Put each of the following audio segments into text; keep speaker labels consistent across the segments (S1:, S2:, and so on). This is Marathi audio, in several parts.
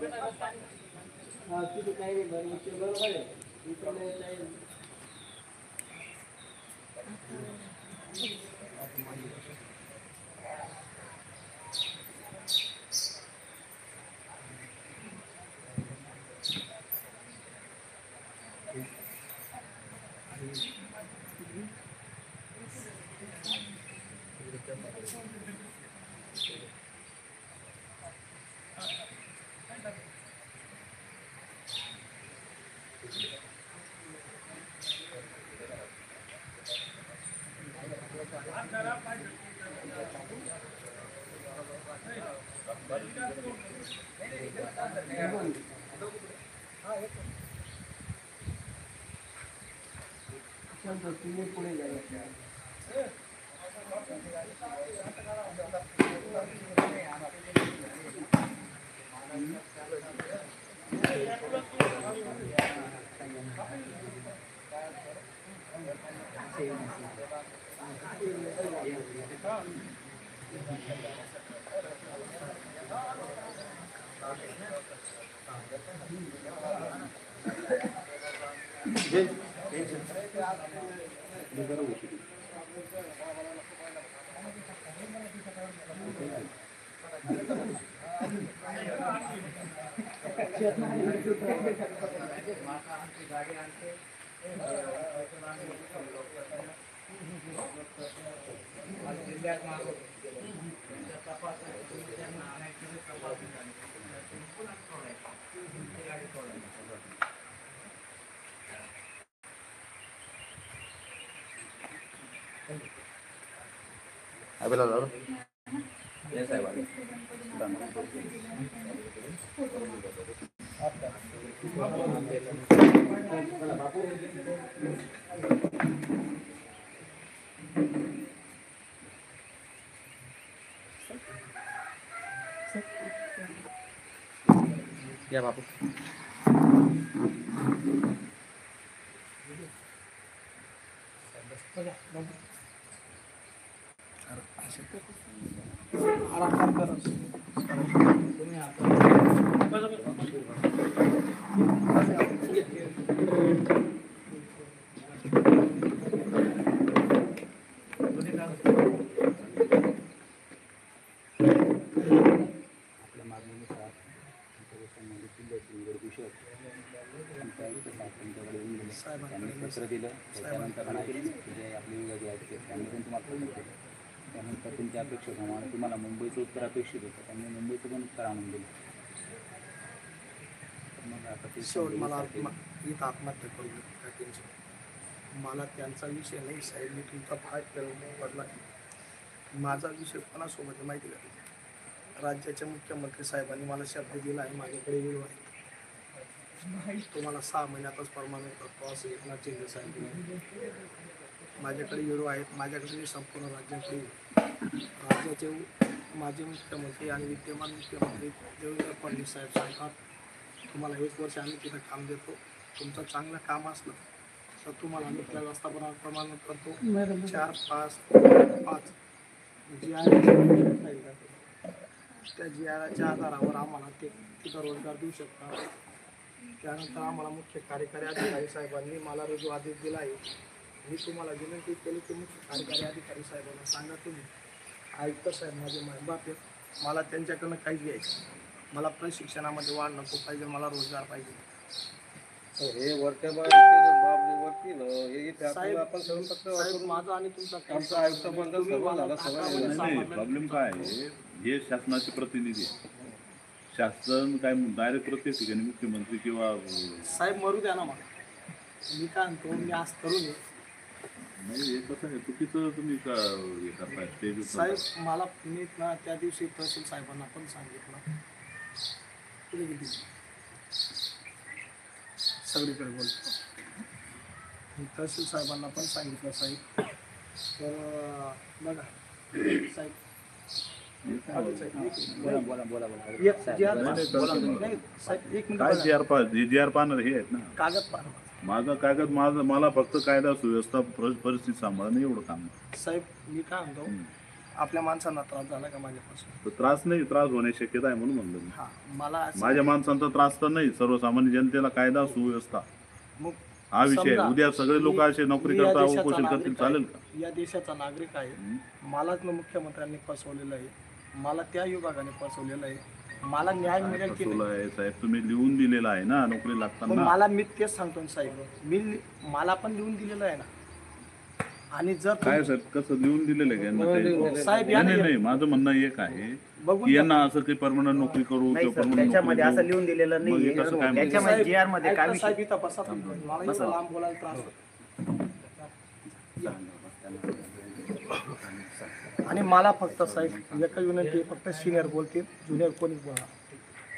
S1: तिथे काही नाही बरोबर आहे इकडे तुम्ही पुढे जायचं
S2: अभिला दादा ये साहेब या बापू
S1: आराम करा
S2: पत्र दिलं त्यानंतर जे आपले विभाग आहेत त्यांनी पण तुम्हाला पत्र दिलं त्यानंतर तुमच्या अपेक्षेप्रमाणे तुम्हाला मुंबईचं उत्तर अपेक्षित होतं त्यांनी मुंबईचं पण उत्तर आणून दिलं. मग आता ते
S1: शेवट मला इथं आत्महत्या करू टेन्शन मला त्यांचा विषय नाही साहेब मी तुमचा फाट पडला माझा विषय कोणासोबत माहिती का राज्याच्या मुख्यमंत्री साहेबांनी मला शब्द दिला आहे माझ्याकडे वेळ आहे तुम्हाला 6 महिन्यातच परमानंट करतो असं एकनाथ शिंदे साहेब माझ्याकडे वेळ आहेत माझ्याकडे संपूर्ण राज्याचे माजी मुख्यमंत्री आणि विद्यमान मुख्यमंत्री देवेंद्र फडणवीस साहेब सांगतात तुम्हाला 1 वर्ष आम्ही तिथं काम देतो तुमचं चांगलं काम असलं तर तुम्हाला आम्ही त्या व्यवस्थापनात प्रमाणित करतो 4, 5, 5 त्या GRच्या आधारावर आम्हाला ते तिथं रोजगार देऊ शकतात. त्यानंतर आम्हाला मुख्य कार्यकारी अधिकारी साहेबांनी मला रुजू आदेश दिला आहे मी तुम्हाला विनंती केली की मुख्य कार्यकारी अधिकारी साहेबांना सांगा तुम्ही आयुक्त साहेब माझे बाप आहेत मला त्यांच्याकडनं काहीच घ्यायचं मला प्रशिक्षणामध्ये वाढ नको पाहिजे मला रोजगार पाहिजे.
S3: हे वरच्या
S1: साहेब माझा आणि तुमचा
S4: प्रॉब्लेम काय आहे हे शासनाचे प्रतिनिधी आहे शासन काय डायरेक्ट प्रत्येक ठिकाणी मुख्यमंत्री किंवा
S1: साहेब मरू द्या ना मला मी काय म्हणतो मी आज करून
S4: नाही हे कसं आहे चुकीचं तुम्ही का हे करताय स्टेज
S1: साहेब मला मी ना त्या दिवशी तहसील साहेबांना पण सांगितलं सगळीकडे बोलतो तहसील साहेबांना पण सांगितलं साहेब तर बघा साहेब
S4: कागद मला फक्त कायदा सुव्यवस्था परिस्थिती सांभाळणं एवढं काम
S1: साहेब मी काय म्हणतो आपल्या माणसांना त्रास झाला का माझ्यापासून?
S4: तर त्रास नाही, त्रास होण्याची शक्यता आहे म्हणून म्हणलं मी.
S1: हा, मला असं-
S4: माझ्या माणसांचा त्रास तर नाही, सर्वसामान्य जनतेला कायदा सुव्यवस्था
S1: मग
S4: हा विषय आहे.
S1: समजा,
S4: उद्या सगळे लोक
S1: मी-
S4: असे नोकरी
S1: मी या
S4: करता
S1: देशाचा
S4: उपोषण करतील,
S1: नागरिक
S4: चालेल
S1: आहे.
S4: का?
S1: या देशाचा नागरिक आहे. मलाच मुख्यमंत्र्यांनी फसवलेलं आहे, मला त्या विभागाने फसवलेलं आहे. मला न्याय मिळेल की
S4: फसवलं
S1: नाही?
S4: आहे साहेब, तुम्ही लिहून दिलेलं आहे ना नोकरी
S1: मग
S4: लागताना.
S1: मला मी तेच सांगतो ना साहेब, मला पण लिहून दिलेलं आहे ना. आणि जर
S4: काय साहेब कसं लिहून दिलेलं आहे यांना काही?
S1: साहेब या
S4: नाही नाही, माझं म्हणणं एक आहे
S1: बघून
S4: की यांना असं काही परमनंट नोकरी करू किंवा permanent
S3: त्याच्यामध्ये
S4: नोकरी
S3: असं
S4: देऊ.
S3: लिहून दिलेलं
S4: मग
S3: नाहीये.
S4: हे कसं काय म्हणजे?
S3: त्याच्यामध्ये जी आर मध्ये काय
S1: साहेब इथं बसा तुम्ही. मला एवढं लांब बोलायला त्रास होतो. आणि मला फक्त साहेब एका विनंती आहे, फक्त सिनियर बोलतील, ज्युनियर कोणी बोला.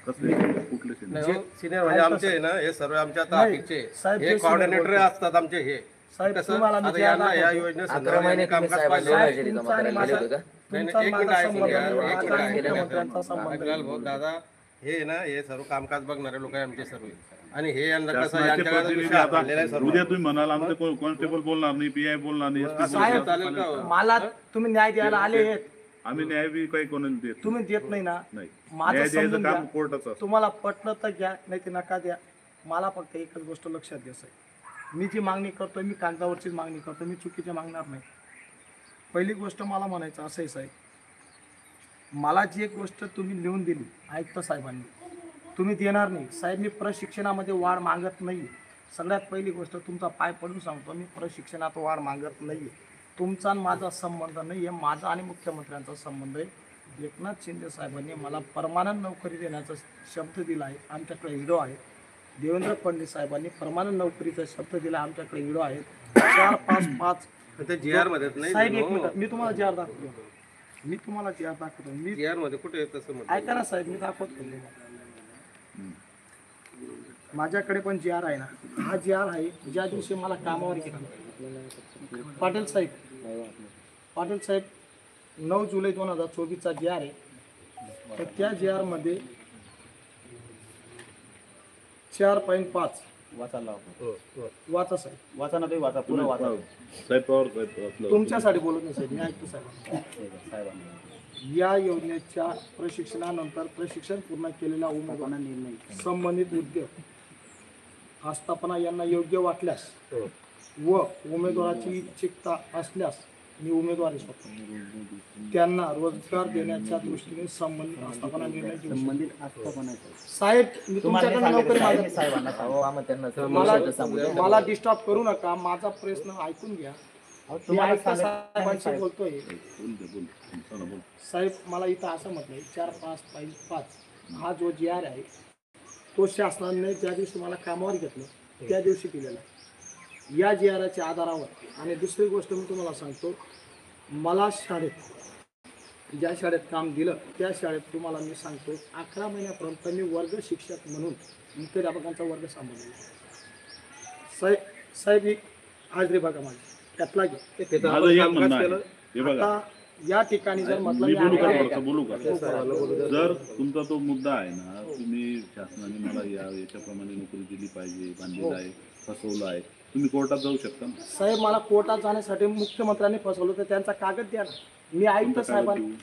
S4: कसं आहे? कुठले सिनेमा?
S5: सिनियर म्हणजे आमचे आहे ना, हे सर्व आमच्या आता
S1: नाही,
S5: ऑफिसचे
S1: साहेब
S5: हे
S1: जे
S5: कोऑर्डिनेटर
S1: senior
S5: असतात आमचे. हे
S1: साहेब
S5: कसं
S1: तुम्हाला मी
S5: आता
S1: जे
S5: यांना या
S1: दाखवतो,
S5: योजनेसंदर्भात कामकाज पाहिजे.
S1: साहेब, तुमचा आणि माझा-
S5: नाही,
S1: तुमचा
S5: एक
S1: माझा
S5: मिनिट आहे,
S1: संबंध नाही,
S5: एक
S1: माझा
S5: मिनिट
S1: आणि
S5: आहे.
S1: मुख्यमंत्र्यांचा संबंध
S5: अग्रवाल
S1: आहे.
S5: भाऊ दादा हे आहे ना, हे सर्व कामकाज बघणारे लोक आहे आमचे सर्व. आणि हे यांना कसं
S4: शासनाचे
S5: यांच्याकडे
S4: प्रतिनिधी
S5: विषय आपलेला आहे
S4: आता
S5: सर्व.
S4: उद्या तुम्ही म्हणाल आमचे कॉन्स्टेबल बोलणार नाही, पीआय बोलणार नाही, SP
S5: साहेब,
S4: बोलणार
S5: चालेल का?
S4: नाही.
S1: मला तुम्ही न्याय द्यायला आले आहेत,
S4: आम्ही न्याय बी काही कोणाला देत
S1: तुम्ही देत नाही ना.
S4: नाही.
S1: माझं
S4: न्याय द्यायचं
S1: समजून
S4: काम
S1: घ्या.
S4: कोर्टाचं असतं.
S1: तुम्हाला पटलं तर घ्या, नाही ते नका द्या. मला फक्त एकच गोष्ट लक्षात द्या साहेब, मी जी मागणी करतोय मी कागदावरचीच मागणी करतो, मी चुकीचे मागणार नाही. पहिली गोष्ट मला म्हणायचं असं आहे साहेब, मला जी एक गोष्ट तुम्ही लिहून दिली आयुक्त साहेबांनी, तुम्ही देणार नाही साहेब. मी प्रशिक्षणामध्ये वाढ मागत नाही. सगळ्यात पहिली गोष्ट तुमचा पाय पडून सांगतो, मी प्रशिक्षणात वाढ मागत नाही. तुमचा आणि माझा संबंध नाही आहे, माझा आणि मुख्यमंत्र्यांचा संबंध आहे. एकनाथ शिंदे साहेबांनी मला परमानंट नोकरी देण्याचा शब्द दिला आहे, आमच्याकडे हिडो आहे. देवेंद्र फडणवीस साहेबांनी परमानंट नोकरीचा शब्द दिला, आमच्याकडे हिडो आहे. 4, 5, 5
S5: ते GR मध्ये नाही
S1: साहेब एक
S5: दिलं, हो.
S1: मिनिट, मी तुम्हाला जी आर दाखवतो. मी
S5: GR मध्ये कुठे आहे तसं म्हटलं?
S1: ऐका ना साहेब, मी दाखवतो. माझ्याकडे पण जी आर आहे ना. हा जी आर आहे ज्या दिवशी मला कामावर घेतलं पाटील साहेब 9 जुलै 2024चा जी आर आहे. तर त्या जी आर मध्ये 4.5 वाचा साहेब,
S3: वाचा ना, वाचा पुढे वाचा.
S4: साहेब पवार साहेब आपलं
S1: तुमच्यासाठी बोलत नाही साहेब, मी ऐकतो साहेब.
S3: साहेबांना
S1: या योजनेच्या प्रशिक्षणानंतर प्रशिक्षण पूर्ण केलेल्या उमेदवारांना संबंधित उद्योग आस्थापना यांना योग्य वाटल्यास व उमेदवाराची इच्छुकता असल्यास मी उमेदवारी स्वतः त्यांना रोजगार देण्याच्या दृष्टीने संबंधित आस्थापना निर्णय घेऊ शकतो. साहेब मी तुमच्याकडे नोकरी मागत
S3: साहेबांना सांगा, आम्ही त्यांना
S1: मला डिस्टर्ब करू नका. माझा प्रश्न ऐकून घ्या. मी आयुक्त साहेबांशी बोलतोय
S4: बोल.
S1: साहेब. मला इथं असं म्हटलंय 4.5 हा जो जी आर आहे तो शासनाने ज्या दिवशी मला कामावर घेतलं त्या दिवशी दिलेला आहे. या जी आरच्या आधारावर. आणि दुसरी गोष्ट मी तुम्हाला सांगतो, मला ज्या शाळेत काम दिलं त्या शाळेत तुम्हाला मी सांगतो 11 महिन्यापर्यंत मी वर्ग शिक्षक म्हणून मुख्याध्यापकांचा वर्ग सांभाळलेला. साहेब ही हाजरी बघा माझी, त्यातला घ्या.
S4: माझं एक म्हणणं आहे, हे बघा
S1: आता या ठिकाणी जर म्हटलं
S4: मी
S1: मी
S4: बोलू का
S1: आहे-
S4: थोडंसं बोलू का? जर तुमचा तो मुद्दा आहे ना, तुम्ही शासनाने मला याच्याप्रमाणे नोकरी दिली पाहिजे, बांधलेलं आहे, फसवलं आहे, तुम्ही कोर्टात जाऊ शकता ना.
S1: साहेब मला कोर्टात जाण्यासाठी मुख्यमंत्र्यांनी फसवलं तर त्यांचा कागद द्या ना. मी आयुक्त साहेबांना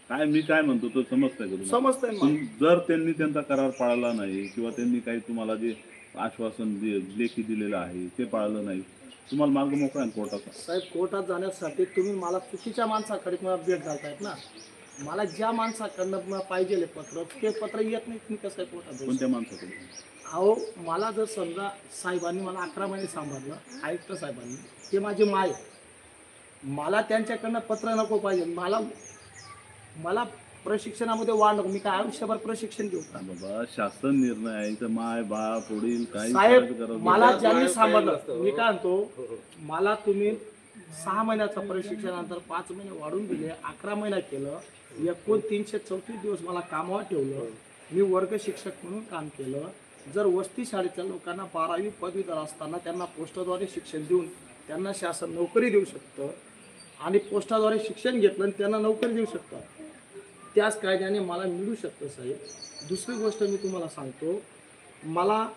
S4: काय मी काय म्हणतो तो समजतंय का तुम्हाला?
S1: समजतंय मला.
S4: जर त्यांनी त्यांचा करार पाळला नाही किंवा त्यांनी काही तुम्हाला जे आश्वासन लेखी दिलेलं आहे ते पाळलं नाही, तुम्हाला मार्ग मोकळा आहे कोर्टाचा.
S1: साहेब कोर्टात जाण्यासाठी तुम्ही मला चुकीच्या माणसाकडे मला भेट घालतायत ना. मला ज्या माणसाकडनं पाहिजे पत्र ते पत्र येत नाही. तुम्ही कसं कोर्टात जाऊ?
S4: कोणत्या माणसाकडे?
S1: अहो मला जर समजा साहेबांनी मला 11 महिने सांभाळलं, आयुक्त साहेबांनी, ते माझी माय, मला त्यांच्याकडनं पत्र नको पाहिजे. मला प्रशिक्षणामध्ये वाढ नको. मी काय आयुष्यभर प्रशिक्षण घेऊ का?
S4: बाबा शासन निर्णय आहे, तर माय बाप वडील काही
S1: साहेब मला ज्यांनी सांभाळलं, मी काय म्हणतो, मला तुम्ही 6 महिन्याचं प्रशिक्षणानंतर 5 महिने वाढून दिले, 11 महिना केलं, एकूण 334 दिवस मला कामावर ठेवलं. मी वर्ग शिक्षक म्हणून काम केलं. जर वस्ती शाळेच्या लोकांना 12वी पदवीधर असताना त्यांना पोस्टाद्वारे शिक्षण देऊन त्यांना शासन नोकरी देऊ शकतं आणि पोस्टाद्वारे शिक्षण घेतलं आणि त्यांना नोकरी देऊ शकतं, त्याच कायद्याने मला मिळू शकतं साहेब. दुसरी गोष्ट मी तुम्हाला सांगतो, मला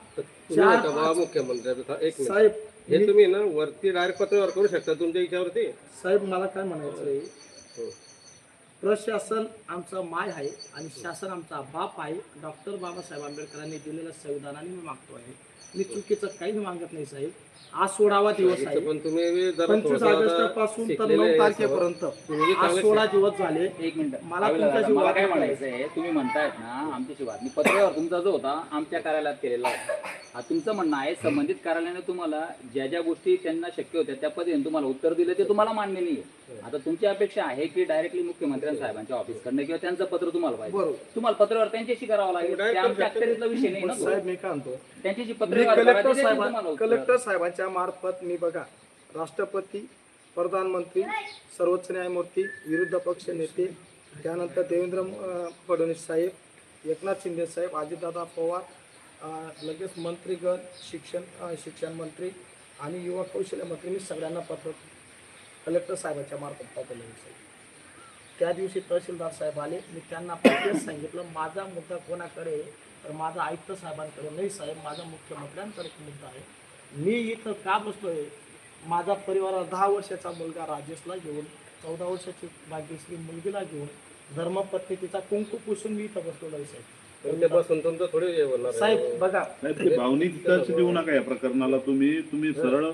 S5: मुख्यमंत्री एक
S1: साहेब
S5: हे तुम्ही ना वरती डायरेक्ट पत्रावर करू शकता तुमच्या याच्यावरती.
S1: साहेब मला काय म्हणायचं आहे, प्रशासन आमचा माय आहे आणि शासन आमचा बाप आहे. डॉक्टर बाबासाहेब आंबेडकरांनी दिलेल्या संविधानाने मी मागतो आहे. मी चुकीचं काही मागत नाही साहेब. आज 16वा दिवस आहे.
S5: पण तुम्ही जरा
S1: 25 ऑगस्ट पासून तर 9 तारखेपर्यंत आज 16 दिवस झाले.
S2: एक मिनिट
S1: मला
S2: मला
S1: तुमच्याशी
S2: मला
S1: वाद
S2: काय
S1: नाही
S2: म्हणायचं आहे, तुम्ही म्हणतायत ना आमच्याशी वाद नाही, पत्रावर तुमचा जो होता आमच्या कार्यालयात केलेला होता. हा तुमचं म्हणणं आहे संबंधित कार्यालयाने तुम्हाला ज्या ज्या गोष्टी त्यांना शक्य होत्या त्या पद्धतीने तुम्हाला उत्तर दिलं ते तुम्हाला मान्य नाही आहे. आता तुमची अपेक्षा आहे की डायरेक्टली मुख्यमंत्री साहेबांच्या ऑफिसकडनं किंवा त्यांचं पत्र तुम्हाला पाहिजे.
S1: बरोबर.
S2: तुम्हाला पत्रावर त्यांच्याशी करावं लागेल. ते आमच्या अखत्यारीतला विषय नाही ना तो.
S1: साहेब मी काय म्हणतो,
S2: त्यांच्याशी
S1: मी
S2: पत्र
S1: कलेक्टर साहेबांच्या मार्फत मी बघा राष्ट्रपती, प्रधानमंत्री, सर्वोच्च न्यायमूर्ती, विरोधी पक्ष नेते, त्यानंतर देवेंद्र फडणवीस साहेब, एकनाथ शिंदे साहेब, अजितदादा पवार, लगेच मंत्रीगण, शिक्षण मंत्री आणि युवा कौशल्य मंत्री, मी सगळ्यांना पत्र कलेक्टर साहेबांच्या मार्फत पाठवलं साहेब. त्या दिवशी तहसीलदार साहेब आले. मी त्यांना तेच सांगितलं माझा मुद्दा कोणाकडे आहे, तर माझा आयुक्त साहेबांकडे नाही साहेब, माझा मुख्यमंत्र्यांकडे मुद्दा आहे. मी इथं का बसलोय, माझा परिवार 10 वर्षाचा मुलगा राजेशला घेऊन, 14 वर्षाची भाग्यश्री मुलगीला घेऊन धर्मपत्नी तिचा कुंकू पुसून मी इथं बसलेलो आहे साहेब.
S5: तुमच्यापासून तुमचं थोडी हे होणार आहे.
S1: साहेब बघा,
S4: नाही ते भावनिक टच देऊ नका या प्रकरणाला. तुम्ही सरळ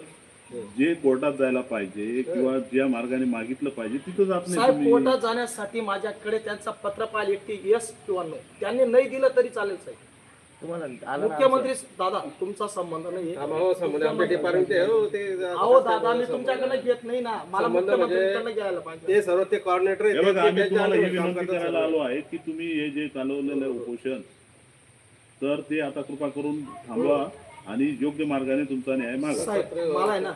S4: जे कोर्टात जायला पाहिजे किंवा ज्या मार्गाने मागितलं पाहिजे तिथं जात नाही
S1: साहेब
S4: तुम्ही.
S1: कोर्टात जाण्यासाठी माझ्याकडे त्यांचा पत्र पाहिजे एकटी येस किंवा नो. त्यांनी नाही दिलं तरी चालेल साहेब.
S3: तुम्हाला आलं ना
S1: मुख्यमंत्री दादा तुमचा संबंध नाही
S5: हो संबंध आमच्या डिपार्टमेंट
S1: अहो दादा मी तुमच्याकडे घेत नाही ना, मला
S5: संबंध
S1: मुख्यमंत्र्यांकडे घ्यायला पाहिजे.
S5: ते सर्व ते कॉर्डिनेटर
S4: हे बघा आम्ही तुम्हाला ही विनंती करायला आलो आहे की तुम्ही हे जे चालवलेलं आहे उपोषण, तर ते आता कृपा करून थांबवा आणि योग्य मार्गाने तुमचा न्याय मागा.
S1: साहेब मला आहे ना,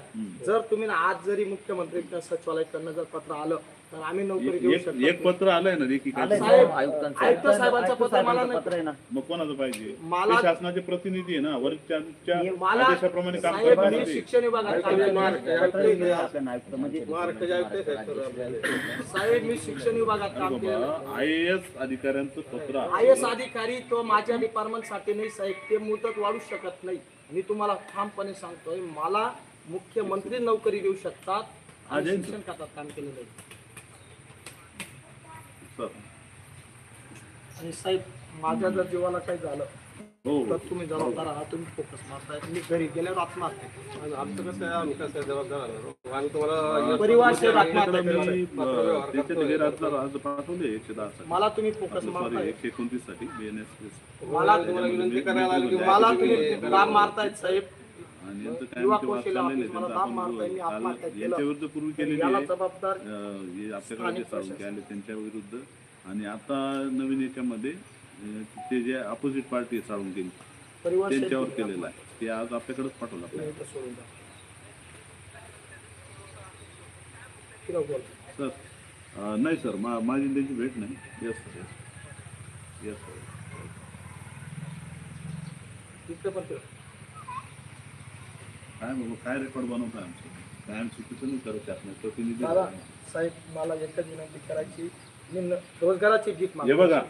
S1: जर तुम्ही ना आज जरी मुख्यमंत्री सचिवालयाकडनं जर पत्र आलं तर आम्ही नोकरी देऊ शकतो.
S4: एक पत्र आलंय ना देखील
S3: आलंय
S1: साहेब,
S3: ना, आयुक्तांचं.
S1: आयुक्त साहेबांचं पत्र मला नाही.
S3: पत्र आहे ना.
S4: मग कोणाचं पाहिजे?
S1: मला-
S4: ते शासनाचे प्रतिनिधी आहे ना, वरिष्ठांच्या
S1: मला
S4: आदेशाप्रमाणे काम
S1: साहेब
S4: करतात
S1: मी
S4: ते.
S1: शिक्षण विभागात काम केलं.
S3: पत्र आहे आपल्याला आयुक्त म्हणजे
S5: महाराष्ट्राचे आयुक्त आहेत सर्व आपल्याला.
S1: साहेब मी शिक्षण विभागात काम केलं.
S4: बाबा IAS अधिकाऱ्यांचं पत्र आहे.
S1: IAS अधिकारी तो माझ्या डिपार्टमेंटसाठी नाही साहेब, ते मुदत वाढू शकत नाही. मी तुम्हाला ठामपणे सांगतोय, मला मुख्यमंत्री नोकरी देऊ शकतात आणि
S4: अजय-
S1: शिक्षण खात्यात काम केलेलं आहे.
S4: सर.
S1: आणि साहेब माझ्या जर जीवाला काही झालं
S4: हो
S1: तर तुम्ही जबाबदार आहात, तुम्ही फोकस मारताय. मी घरी गेल्यावर आत्महत्या केली.
S5: आणि आमचं कसं आहे, आम्ही कसं आहे, जबाबदार आहे. आम्ही तुम्हाला
S1: परिवार सेवा आत्महत्या
S4: मी
S1: केली.
S4: त्याचे ढेर अर्ज पाठवले 110 साठी.
S1: मला तुम्ही फोकस
S4: सॉरी
S1: मारताय.
S4: 129 साठी BNSS.
S1: मला
S5: तुम्हाला विनंती करायला आली की
S1: मला तुम्ही दाब मारतायत साहेब.
S4: आणि यांचं काय
S1: युवा
S4: ते वाद
S1: कौशल्य
S4: चाललेलं आहे,
S1: ऑफिस मला
S4: त्यांचं
S1: दाब
S4: आपण
S1: मारताय, मी
S4: काल
S1: आत्महत्या केलं.
S4: यांच्या विरुद्ध पूर्वी केलेली
S1: याला
S4: आहे.
S1: जबाबदार
S4: हे आपल्याकडे
S1: स्थानिक
S4: जे साळुंके
S1: प्रशासन.
S4: आले त्यांच्या विरुद्ध, आणि आता नवीन याच्यामध्ये ते जे अपोजिट पार्टी आहे साळुंके
S1: परिवार
S4: त्यांच्यावर
S1: शेती
S4: केलेलं आहे. ते आज आपल्याकडेच पाठवलं
S1: तुम्ही
S4: आपल्याला.
S1: इथं सोडून द्या. किरव बोल.
S4: सर नाही सर माझी त्यांची भेट नाही. Yes sir yes sir.
S1: इथं पण फिरव.
S4: काय बाबा काय रेकॉर्ड बनवताय आमचं? काय आम्ही चुकीचं नाही करत त्यातनं प्रतिनिधी.
S1: दादा साहेब मला एकच विनंती करायची, मी रोजगाराची भीक
S4: हे
S1: मागतो.
S4: बघा,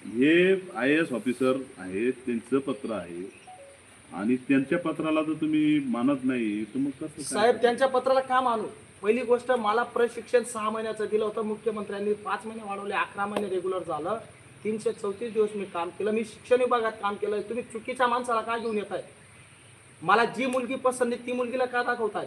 S4: हे IAS ऑफिसर आहेत, त्यांचं पत्र आहे आणि त्यांच्या पत्राला जर तुम्ही मानत नाही तर मग कसं काय?
S1: साहेब त्यांच्या पत्राला का मानू? पहिली गोष्ट, मला प्रशिक्षण 6 महिन्याचं दिलं होतं मुख्यमंत्र्यांनी, 5 महिने वाढवले, 11 महिने रेग्युलर झालं. 334 दिवस मी काम केलं. मी शिक्षण विभागात काम केलं. तुम्ही चुकीच्या माणसाला का घेऊन येत आहे? मला जी मुलगी पसंत आहे ती मुलगीला का दाखवताय?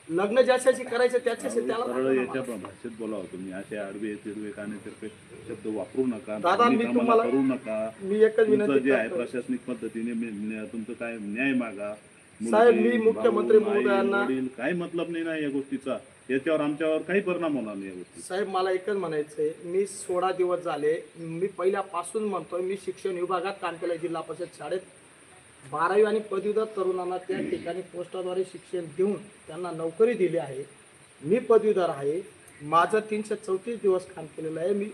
S1: लग्न ज्याच्याशी करायचं त्याच्याशी त्याला
S4: सरळ
S1: दाखवा
S4: याच्या
S1: मला.
S4: भाषेत बोलावं तुम्ही. असे आडवे तिडवे कानेतिरपे शब्द वापरू नका.
S1: दादा,
S4: धार्मिक
S1: मी
S4: कामाला
S1: तुम्हाला-
S4: करू नका.
S1: मी एकच
S4: तुमचं
S1: विनंती
S4: जे आहे
S1: करतो.
S4: प्रशासनिक पद्धतीने तुमचं काय न्याय मागा.
S1: साहेब,
S4: मुलगी,
S1: मी मुख्यमंत्री
S4: भाऊ, आई,
S1: महोदयांना-
S4: वडील, काही मतलब नाही ना या गोष्टीचा. याच्यावर आमच्यावर काही परिणाम होणार नाही या गोष्टी.
S1: साहेब मला एकच म्हणायचंय, मी 16 दिवस झाले, मी पहिल्यापासून म्हणतोय, मी शिक्षण विभागात काम केलं जिल्हा परिषद शाळेत. 12वी आणि पदवीधर तरुणांना त्या ठिकाणी पोस्टाद्वारे शिक्षण देऊन त्यांना नोकरी दिली आहे. मी पदवीधर आहे. माझं 334 दिवस काम केलेलं आहे. मी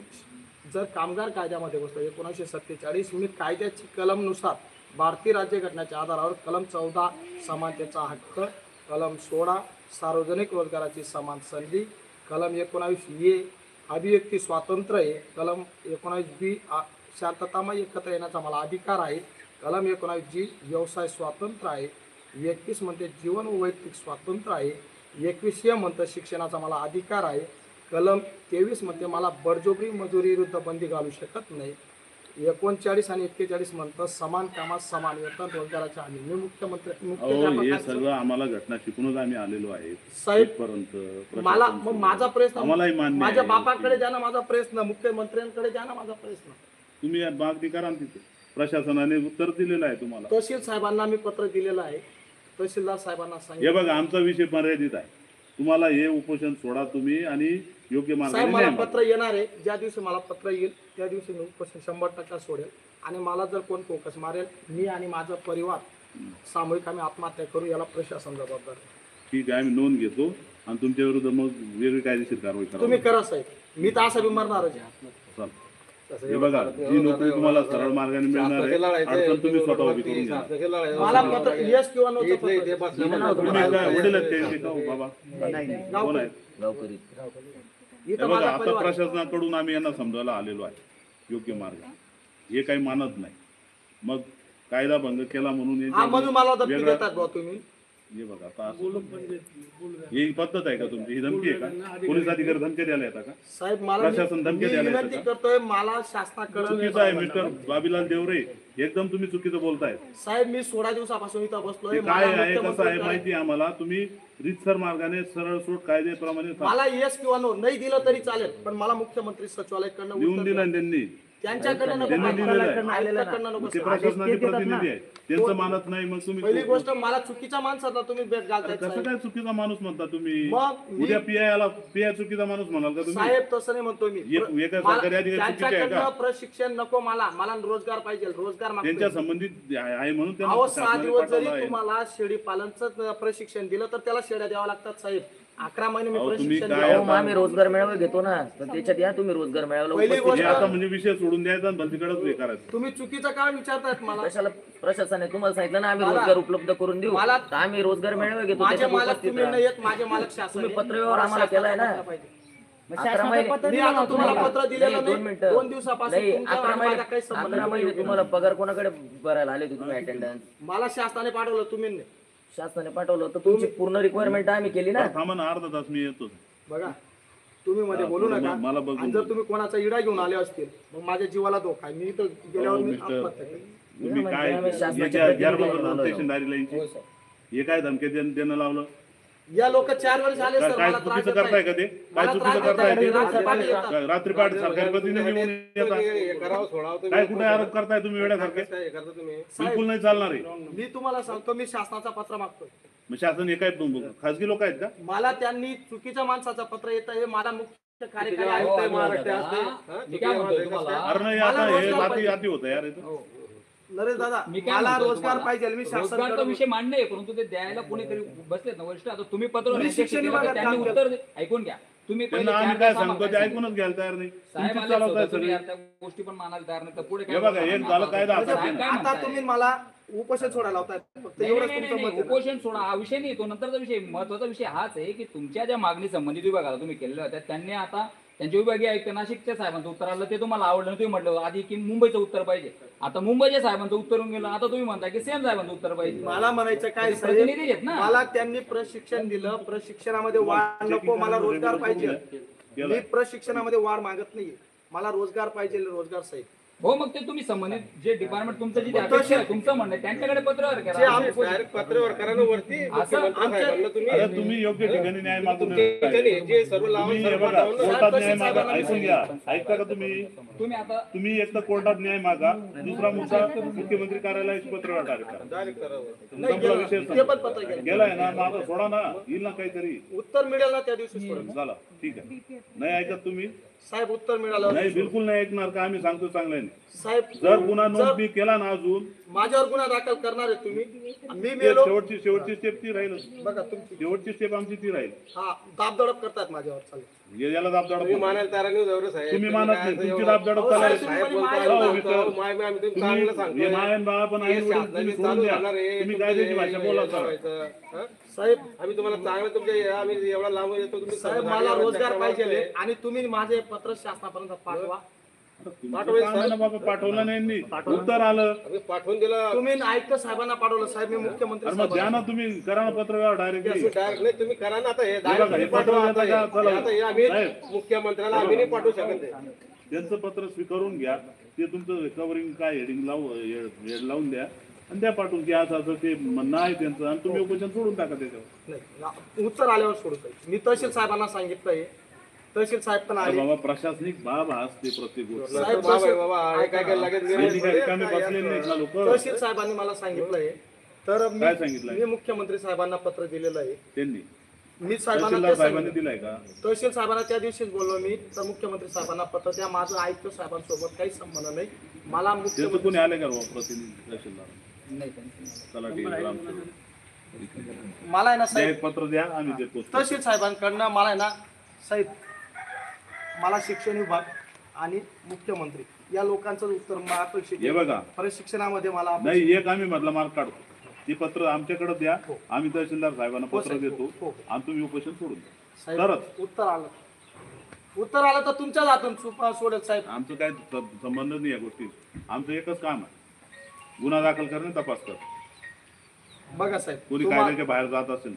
S1: जर कामगार कायद्यामध्ये बसलो 1947, मी कायद्याची कलमनुसार भारतीय राज्यघटनेच्या आधारावर कलम 14 समानतेचा हक्क, कलम 16 सार्वजनिक रोजगाराची समान संधी, कलम 19A अभिव्यक्ती स्वातंत्र्य आहे, कलम 19B शांततामय एकत्र येण्याचा मला अधिकार आहे, कलम 19G व्यवसाय स्वातंत्र्य आहे, 21 म्हणते जीवन व वैयक्तिक स्वातंत्र्य आहे, 21 म्हणतं शिक्षणाचा मला अधिकार आहे, कलम 23 मध्ये मला बळजबरी मजुरी विरुद्ध बंदी घालू शकत नाही. 39 आणि 41 म्हणतं समान कामात समान वेतन रोजगाराच्या हमी. मी मुख्यमंत्री
S4: अहो हे
S1: मुख्याध्यापकांचं-
S4: सगळं आम्हाला घटना शिकूनच आम्ही आलेलो आहे
S1: साहेब,
S4: इथपर्यंत.
S1: मला मग माझा प्रश्न
S4: आम्हालाही मान्य
S1: माझ्या
S4: आहे.
S1: बापाकडे जा ना माझा प्रश्न, मुख्यमंत्र्यांकडे जा ना माझा प्रश्न.
S4: तुम्ही या मागणी करा ना तिथे. प्रशासनाने उत्तर दिलेलं आहे तुम्हाला.
S1: तहसील साहेबांना मी पत्र दिलेलं आहे. तहसीलदार साहेबांना
S4: हे
S1: सांगितलं.
S4: बघा आमचा विषय मर्यादित आहे. तुम्हाला हे उपोषण सोडा तुम्ही आणि योग्य
S1: साहेब
S4: मार्गाने
S1: मला
S4: न्याय मागा.
S1: पत्र येणार आहे. ज्या दिवशी मला पत्र येईल त्या दिवशी मी उपोषण 100% सोडेल. आणि मला जर कोण फोकस मारेल, मी आणि माझा परिवार सामूहिक आम्ही आत्महत्या करू, याला प्रशासन जबाबदार आहे.
S4: ठीक आहे, आम्ही नोंद घेतो आणि तुमच्या विरुद्ध मग वेगळी कायदेशीर कारवाई करा.
S1: तुम्ही करा साहेब, मी तर असं बी मरणारच आहे.
S4: चाल. हे बघा जी नोकरी तुम्हाला सरळ मार्गाने मिळणार आहे, अडचण तुम्ही स्वतः उभी करून घ्या.
S1: मला पत्र येस किंवा नो
S4: तुम्ही काय वडील आहेत ते का हो बाबा? कोण आहेत?
S3: गावकरी
S4: हे
S1: इथं
S4: बघा
S1: माझा
S4: आता
S1: परिवार आहे.
S4: प्रशासनाकडून आम्ही यांना समजायला आलेलो आहे योग्य मार्ग. हे काही मानत नाही, मग कायदा भंग केला म्हणून
S1: हा
S4: यांच्या
S1: म्हणून मला धमकी
S4: वेगळं-
S1: देतात भाऊ तुम्ही.
S4: हे बघा आता ही पद्धत आहे का तुमची? ही धमकी आहे का? पोलीस अधिकारी धमकी द्यायला येतात का?
S1: साहेब मला
S4: प्रशासन धमकी
S1: मी
S4: द्यायला येतं
S1: विनंती
S4: का?
S1: करतोय, मला शासनाकडे
S4: चुकीचं आहे मिस्टर बाबीलाल देवरे, एकदम तुम्ही चुकीचं बोलताय.
S1: साहेब मी 16 दिवसापासून इथं बसलोय.
S4: ते काय
S1: मला
S4: आहे कसं आहे
S1: मुख्यमंत्र्यांकडे-
S4: माहिती आहे आम्हाला. तुम्ही रितसर मार्गाने सरळ सूट कायद्याप्रमाणे
S1: मला येस किंवा नो नाही दिलं तरी चालेल, पण मला मुख्यमंत्री सचिवालयाकडनं
S4: लिहून
S1: उत्तर
S4: दिलं
S1: द्या.
S4: त्यांनी.
S1: त्यांच्याकडनं नको,
S4: त्यांनी दिलेलं आहे.
S1: आयुक्ताकडनं नको.
S4: ते प्रशासनाचे प्रतिनिधी आहे, त्यांचं मानत नाही मग
S1: पहिली
S4: तुम्ही
S1: गोष्ट, मला चुकीच्या माणसाला तुम्ही भेट घालताय
S4: कसं
S1: साहेब.
S4: काय चुकीचा माणूस म्हणता तुम्ही?
S1: मग मी-
S4: उद्या पीआय चुकीचा माणूस म्हणाल का तुम्ही?
S1: साहेब तसं नाही म्हणतो मी.
S4: एका
S1: मला-
S4: सरकारी अधिकारी चुकीचे आहे का?
S1: त्यांच्याकडनं प्रशिक्षण नको, मला मला रोजगार पाहिजे, रोजगार मागतोय.
S4: त्यांच्या संबंधित आहे म्हणून
S1: अहो
S4: त्यांना
S1: 6
S4: शासनाने
S1: दिवस जरी
S4: पाठवलं आहे.
S1: तुम्हाला शेळी पालनचं प्रशिक्षण दिलं तर त्याला शेळ्या द्याव्या लागतात साहेब. 11 महिने मी
S4: अहो, तुम्ही
S1: प्रशिक्षण
S4: काय-
S1: दिलं.
S3: अहो, मग आम्ही रोजगार मेळावा घेतो ना, पण त्याच्यात या तुम्ही रोजगार मेळाव्याला
S1: पहिली
S3: उपस्थित
S1: गोष्ट-
S4: हे आता म्हणजे विषय सोडून द्यायचा आणि भलतीकडेच हे करायचं.
S1: तुम्ही चुकीचं काय विचारतायत मला?
S3: कशाला प्रशासनाने तुम्हाला सांगितलं ना आम्ही
S1: मला-
S3: रोजगार उपलब्ध करून देऊ,
S1: मला-
S3: तर आम्ही रोजगार मेळावा घेतो
S1: माझे
S3: त्याच्यात
S1: मालक
S3: उपस्थित
S1: तुम्ही
S3: राहा.
S1: नाही येत, माझे मालक शासन
S3: तुम्ही
S1: आहे.
S3: पत्रव्यवहार
S1: मला
S3: आम्हाला केलाय ना.
S1: शासनाचा पत्र पाहिजे.
S3: 11 महिने
S1: मी आता तुम्हाला पत्र दिलेलं
S3: नाही,
S1: नाही.
S3: 2 मिनिटं.
S1: 2 दिवसापासून
S3: नाही,
S1: तुमचा
S3: 11
S1: आणि
S3: महिने
S1: माझा काही संबंध
S3: 11 महिने
S1: नाही.
S3: तुम्हाला पगार कोणाकडे भरायला आले होते तुम्ही अटेंडन्स?
S1: मला शासनाने पाठवलं, तुम्ही नाही.
S3: शासनाने पाठवलं तर तुमची पूर्ण रिक्वायरमेंट आम्ही केली ना.
S4: थांबा ना, अर्धा तास मी येतो.
S1: बघा तुम्ही मध्ये बोलू नका.
S4: मला बघून
S1: आणि जर तुम्ही कोणाचा इडा घेऊन आले असतील मग माझ्या जीवाला धोका आहे. मी तर गेल्यावर मी
S4: मिस्टर.
S1: आत्महत्या केली.
S4: तुम्ही काय
S3: आम्ही शासनाच्या
S4: याच्या
S3: प्रतिनिधी
S4: गैरप्रकार
S3: म्हणून आलोय.
S4: स्टेशनदारी लाईनची हे काय धमकी देणं लावलं?
S1: या लोक 4 वर्ष आले सर,
S4: काय
S1: मला त्रास
S4: चुकीचं
S1: देत
S4: करताय
S1: नाही.
S4: का ते?
S1: मला
S4: काय चुकीचं
S1: त्रास
S4: करताय
S1: देत
S4: ते?
S1: नाही. रात्री येतात.
S4: रात्रीपाठ सरकारी प्रतिनिधी येऊन येतात.
S5: करावं सोडावं तुम्ही.
S4: काय कुठे आरोप करताय तुम्ही वेड्यासारखे?
S5: काय करता तुम्ही?
S4: बिलकुल नाही चालणार आहे.
S1: मी तुम्हाला सांगतो, मी शासनाचा पत्र मागतोय.
S4: मग शासन हे काय खासगी लोक आहेत का?
S1: मला त्यांनी चुकीच्या माणसाचं पत्र येतं, हे मला मुख्य कार्यकारी
S5: आयुक्त
S1: आयुक्त
S5: आहे,
S1: आहे.
S5: महाराष्ट्र असते.
S2: दादा, मी काय म्हणतोय तुम्हाला?
S4: अरे नाही,
S1: मला
S4: आता हे
S1: रोजगार
S4: रात्री आधी होतं यार इथं.
S1: नरेश दादा,
S2: मी काय
S1: मला
S2: म्हणतोय
S1: रोजगार
S2: तुम्हाला?
S1: पाहिजे, मी
S2: रोजगारचा
S1: शासनाकडे
S2: विषय मांडणे आहे, परंतु ते द्यायला कोणीतरी बसलेत ना वरिष्ठ. आता तुम्ही पत्र
S1: मी शिक्षण
S2: केलं,
S1: विभागात
S2: त्यांनी
S1: काम
S2: उत्तर ऐकून घ्या. तुम्ही पहिले
S4: त्यांना आम्ही
S2: 4
S4: काय
S2: तास
S4: सांगतो ते
S2: आम्हाला
S4: ऐकूनच घ्यायला तयार नाही.
S2: साहेब
S4: तुमचीच
S2: आले
S4: चालवताय
S2: होते, तुम्ही
S4: सगळी.
S2: त्या गोष्टी पण मानायला तयार नाही तर पुढे
S4: हे बघा, एक झालं कायदा
S2: साहेब
S4: आता.
S2: काय
S1: आता
S2: म्हणताय?
S1: तुम्ही मला उपोषण सोडायला होताय, फक्त
S2: नाही,
S1: एवढंच
S2: नाही,
S1: तुमचं
S2: नाही,
S1: मत आहे ना?
S2: उपोषण सोडा हा विषय नाही, तो नंतरचा विषय. महत्वाचा विषय हाच आहे की तुमच्या ज्या मागणी संबंधित विभागाला तुम्ही केलेल्या होत्या त्यांनी आता त्यांच्या विभागीय आयुक्त नाशिकच्या साहेबांचं उत्तर आलं, ते तुम्हाला आवडलं. तुम्ही म्हटलं आधी की मुंबईचं उत्तर पाहिजे. आता मुंबईच्या साहेबांचं उत्तर येऊन गेलं, आता तुम्ही म्हणता की सेम साहेबांचं उत्तर पाहिजे.
S1: मला म्हणायचं काय
S2: ते प्रतिनिधी आहेत
S1: साहेब,
S2: ना.
S1: मला त्यांनी प्रशिक्षण दिलं, प्रशिक्षणामध्ये वाढ नको, मला रोजगार पाहिजे. मी प्रशिक्षणामध्ये वाढ मागत नाहीये, मला रोजगार पाहिजे, रोजगार साहेब.
S2: हो, मग ते तुम्ही संबंधित जे डिपार्टमेंट तुमचं जे अपेक्षा आहे, तुमचं म्हणणं आहे, त्यांच्याकडे पत्रव्यवहार
S1: जे
S2: करा.
S1: आम्ही-
S5: डायरेक्ट पत्रव्यवहार करा ना वरती मुख्यमंत्री साहेबांना तुम्ही.
S4: अरे तुम्ही योग्य ठिकाणी न्याय मागून
S5: त्यांनी जे सर्व लावून
S4: तुम्ही हे
S5: सर्व
S4: बघा,
S5: पाठवून ना.
S4: कोर्टात न्याय मागा. ऐकून घ्या, ऐकता का तुम्ही?
S2: तुम्ही आता
S4: तुम्ही एक तर कोर्टात न्याय मागा, दुसरा मुद्दा मुख्यमंत्री कार्यालयाची पत्र डायरेक्ट करा.
S5: डायरेक्ट करावं.
S4: संपला विषय
S1: ते पण पत्र
S4: संपला.
S1: गेलं.
S4: गेलाय ना, माझा सोडा ना, येईल ना काहीतरी.
S1: उत्तर मिळेल ना त्या दिवशी सोडून.
S4: झाला, ठीक आहे. नाही ऐकत तुम्ही?
S1: साहेब उत्तर मिळालं
S4: नाही, बिलकुल नाही ऐकणार का? आम्ही सांगतो चांगल्याने.
S1: साहेब,
S4: जर गुन्हा नोंद मी केला ना अजून,
S1: माझ्यावर गुन्हा दाखल करणार आहे तुम्ही. मी
S4: ते
S1: मेलो
S4: शेवटची स्टेप ती राहील.
S1: बघा तुमची.
S4: शेवटची स्टेप आमची ती राहील.
S1: हा, दाबदडप करतात माझ्यावर. चालेल.
S4: याला दाबदाड
S5: तुम्ही मानायला तयार नाही एवढं साहेब.
S4: तुम्ही मानत
S5: काय
S4: नाही,
S5: असं
S4: तुमची
S5: एवढं-
S4: दाबदाड
S1: अहो,
S4: चालेल.
S1: साहेब,
S5: साहेब बोलताय,
S1: हो,
S5: बोलताय,
S4: मिस्टर.
S5: माय आम्ही तुम्ही
S4: तुम्ही
S5: चांगलं
S4: हे
S5: सांगतोय.
S4: मायन बाळा पण आई
S5: हे
S4: वडील
S5: शासनाने
S4: तुम्ही सोडून
S5: चालू
S4: द्या.
S5: राहणार आहे.
S4: तुम्ही
S5: तुमचं
S4: कायद्याची
S5: हे-
S4: भाषा
S5: हे-
S4: बोला
S5: हे
S4: सर.
S5: लावायचं. हं?
S1: साहेब,
S5: आम्ही तुम्हाला चांगलं तुमचे आम्ही एवढा लांब येतो तुम्ही
S1: साहेब
S5: सर्व
S1: मला
S5: जागेवर
S1: रोजगार
S5: चक्कर
S1: पाहिजे
S5: मारतोय.
S1: आणि तुम्ही माझे पत्र शासनापर्यंत पाठवा.
S4: तुमचं काम आहे ना बाबा, पाठवलं नाही यांनी. उत्तर आलं.
S5: आम्ही पाठवून दिलं.
S1: तुम्ही आयुक्त साहेबांना पाठवलं साहेब, मी मुख्यमंत्री
S4: अरे मग द्या
S1: साहेबांना.
S4: ना तुम्ही, करा ना पत्रव्यवहार डायरेक्टली.
S5: डायरेक्ट नाही, तुम्ही करा ना आता हे
S4: बघा,
S5: direct
S4: हे
S5: तुम्ही पाठवा
S4: पत्र
S5: आता हे.
S4: आता चला.
S5: आता हे आम्ही
S4: साहेब.
S5: मुख्यमंत्र्याला आम्ही नाही पाठवू शकत आहे.
S4: त्यांचं पत्र स्वीकारून घ्या, ते तुमचं कव्हरिंग काय हेडिंग हेड लावून द्या आणि द्या पाठवून की असं असं ते म्हणणं आहे त्यांचं, आणि तुम्ही उपोषण सोडून टाका त्याच्यावर.
S1: नाही, उत्तर आल्यावर सोडू साहेब. मी तहसील साहेबांना सांगितलंय, तहसील साहेब पण
S4: अरे
S1: आले.
S4: बाबा, प्रशासनिक बाब असते प्रत्येक गोष्ट.
S1: साहेब,
S5: बाबा आहे बाबा, हे काय काय लगेच
S4: त्यांनी काय रिकामे बसलेले नाहीत ना लोक.
S1: तहसील साहेबांनी मला सांगितलंय, तर
S4: काय सांगितलंय?
S1: मी मुख्यमंत्री साहेबांना पत्र दिलेलं आहे.
S4: त्यांनी
S1: मी साहेबांना
S4: तहसीलदार
S1: ते
S4: साहेबांनी
S1: सांगितलं.
S4: दिलाय का?
S1: तहसील साहेबांना त्या दिवशीच बोललो मी, तर मुख्यमंत्री साहेबांना पत्र द्या. माझं आयुक्त साहेबांसोबत काही संबंध नाही. मला
S4: त्यांचं
S1: मुख्यमंत्री
S4: कोणी आले का बाबा प्रतिनिधी तहसीलदार?
S2: नाही त्यांचं.
S4: चला ठीक आहे, ग्रामसेवक.
S1: मला आहे ना
S4: द्या,
S1: साहेब,
S4: एक पत्र द्या, आम्ही देतो.
S1: तहसील साहेबांकडनं मला आहे ना साहेब, मला शिक्षण विभाग आणि मुख्यमंत्री या लोकांचं उत्तर मला अपेक्षित
S4: हे
S1: आहे.
S4: बघा,
S1: प्रशिक्षणामध्ये मला
S4: नाही एक आम्ही मधला मार्क काढतो, ती पत्र आमच्याकडे द्या,
S1: हो.
S4: आम्ही तहसीलदार साहेबांना
S1: हो,
S4: पत्र
S1: साहेब,
S4: देतो
S1: हो, हो.
S4: आणि तुम्ही उपोषण सोडून द्या.
S1: साहेब,
S4: तरच
S1: उत्तर आलं, उत्तर आलं तर तुमच्याच हातून सोडेल साहेब.
S4: आमचं काय संबंध नाही या गोष्टी. आमचं एकच काम आहे, गुन्हा दाखल करणे, तपास करणे.
S1: बघा साहेब,
S4: कोणी
S1: तुम्हा-
S4: कायद्याच्या बाहेर जात असेल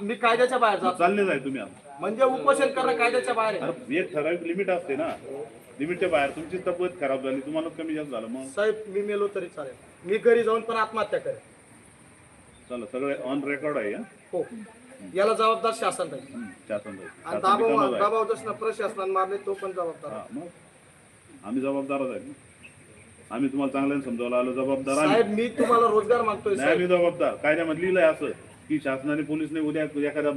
S1: मी कायद्याच्या बाहेर जातो
S4: चालले जाय तुम्ही आता.
S1: म्हणजे उपोषण करणं कायद्याच्या बाहेर आहे.
S4: अरे एक ठराविक लिमिट असते ना, लिमिटच्या बाहेर तुमची तब्येत खराब झाली, तुम्हाला कमी जास्त झालं, मग
S1: साहेब मी मेलो तरी चालेल, मी घरी जाऊन पण आत्महत्या करेन.
S4: चला, सगळे ऑन रेकॉर्ड आहे. हा?
S1: हो, याला जबाबदार शासन राहील.
S4: शासन राहील.
S1: आणि
S4: शासन रिकामंच आहे.
S1: दबाव जसं प्रशासनाने मारले तो पण जबाबदार आहे.
S4: हा, मग आम्ही जबाबदारच आहे ना. आम्ही तुम्हाला चांगल्याने समजावलं आलो, जबाबदार आम्ही.
S1: साहेब मी तुम्हाला रोजगार मागतोय
S4: नाही,
S1: साहेब.
S4: आम्ही जबाबदार. कायद्यामध्ये लिहिलंय असं की शासनाने पोलीसने उद्या एखाद्या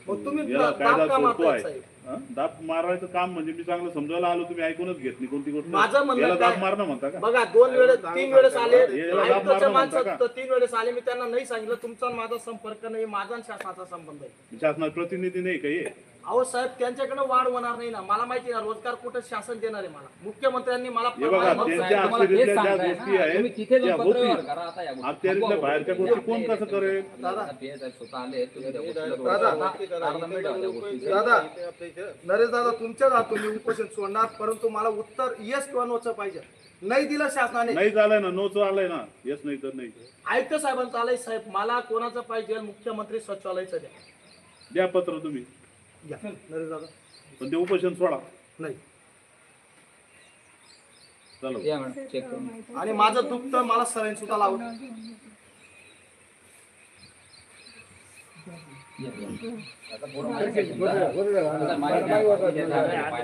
S1: मग तुम्ही
S4: याला
S1: दाब
S4: कायदा
S1: का
S4: सोडतो
S1: मारताय
S4: आहे.
S1: साहेब?
S4: हा? दाब मारायचं काम म्हणजे मी चांगलं समजायला आलो, तुम्ही ऐकूनच घेत नाही कोणती गोष्ट.
S1: माझं म्हणणं
S4: याला
S1: काय-
S4: दाब मारणं म्हणता का?
S1: बघा 2 वेळेस 3 वेळेस आले,
S4: याला दाब
S1: आयुक्ताच्या
S4: मारणं
S1: माणसात
S4: म्हणता
S1: तर 3 वेळेस आले. मी त्यांना नाही सांगितलं तुमचा आणि माझा संपर्क नाही, माझा आणि शासनाचा संबंध आहे.
S4: शासनात प्रतिनिधी नाही का हे?
S1: अहो साहेब, त्यांच्याकडे वाढ होणार नाही ना. मला माहिती आहे ना, रोजगार कुठं शासन देणार आहे मला. मुख्यमंत्र्यांनी मला
S4: हे बघा,
S2: मग
S4: त्यांच्या
S2: साहेब, तुम्हाला तेच
S4: अखत्यारीतल्या ज्या
S2: सांगताय
S4: गोष्टी
S2: ना,
S4: आहेत,
S2: तुम्ही तिथे
S4: त्या
S2: जाऊन पत्रव्यवहार
S4: होतील.
S2: करा आता या गोष्टी.
S4: अखत्यारीतल्या बाहेरच्या गोष्टी कोण कसं करेल?
S1: दादा.
S2: ते साहेब स्वतः आले, तुम्ही त्या गोष्टीला
S1: दादा.
S2: तारतम्य ठेवा त्या गोष्टीचं.
S1: दादा, नरेश दादा, तुमच्याच हातून मी उपोषण सोडणार, परंतु मला उत्तर येस किंवा नोचं पाहिजे. नाही दिलं शासनाने,
S4: नाही झालंय ना, नोच आलंय ना, येस नाही तर नाही.
S1: आयुक्त साहेबांचं आलंय साहेब, मला कोणाचं पाहिजे? मुख्यमंत्री सचिवालयाचं द्या.
S4: द्या पत्र तुम्ही,
S1: घ्या नरेश दादा.
S4: पण ते उपोषण सोडा.
S1: नाही,
S4: चला.
S2: या मॅडम, चेक करून.
S1: आणि माझं दुखतं, मला सलाईन सुद्धा लावत.
S2: आता पूर्ण आता माहिती आहे.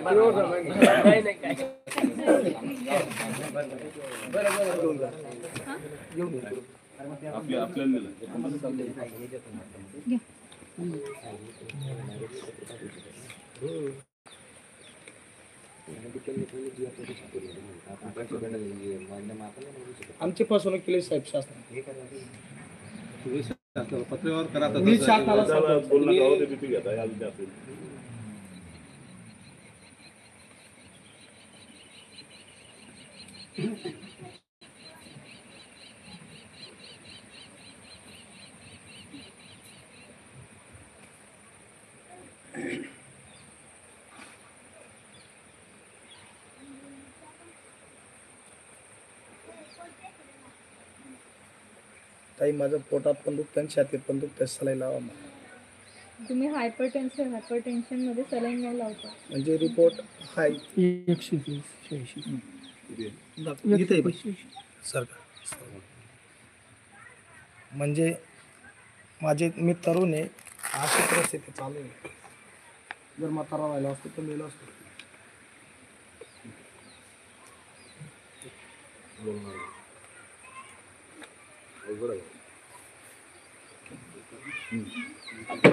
S4: आपल्याला दिलं.
S1: आमची फसवणूक केली साहेब शासनाने.
S5: पत्रव्यवहार करा आता.
S1: मी शासनाला
S4: त्याला बोलणं गावात BP घेता या उद्या असेल.
S1: ताई माझं पोटात पण दुखतं आणि छातीत पण दुखतं, सलाई लावा मला.
S6: तुम्ही हायपरटेन्शन मध्ये सलाईन नाही लावता.
S1: म्हणजे रिपोर्ट हाय 120 सर म्हणजे माझे मी तरुण आहे, अशी परिस्थिती चालू आहे. जर म्हातारा राहिला असतो तर मेलो असतो.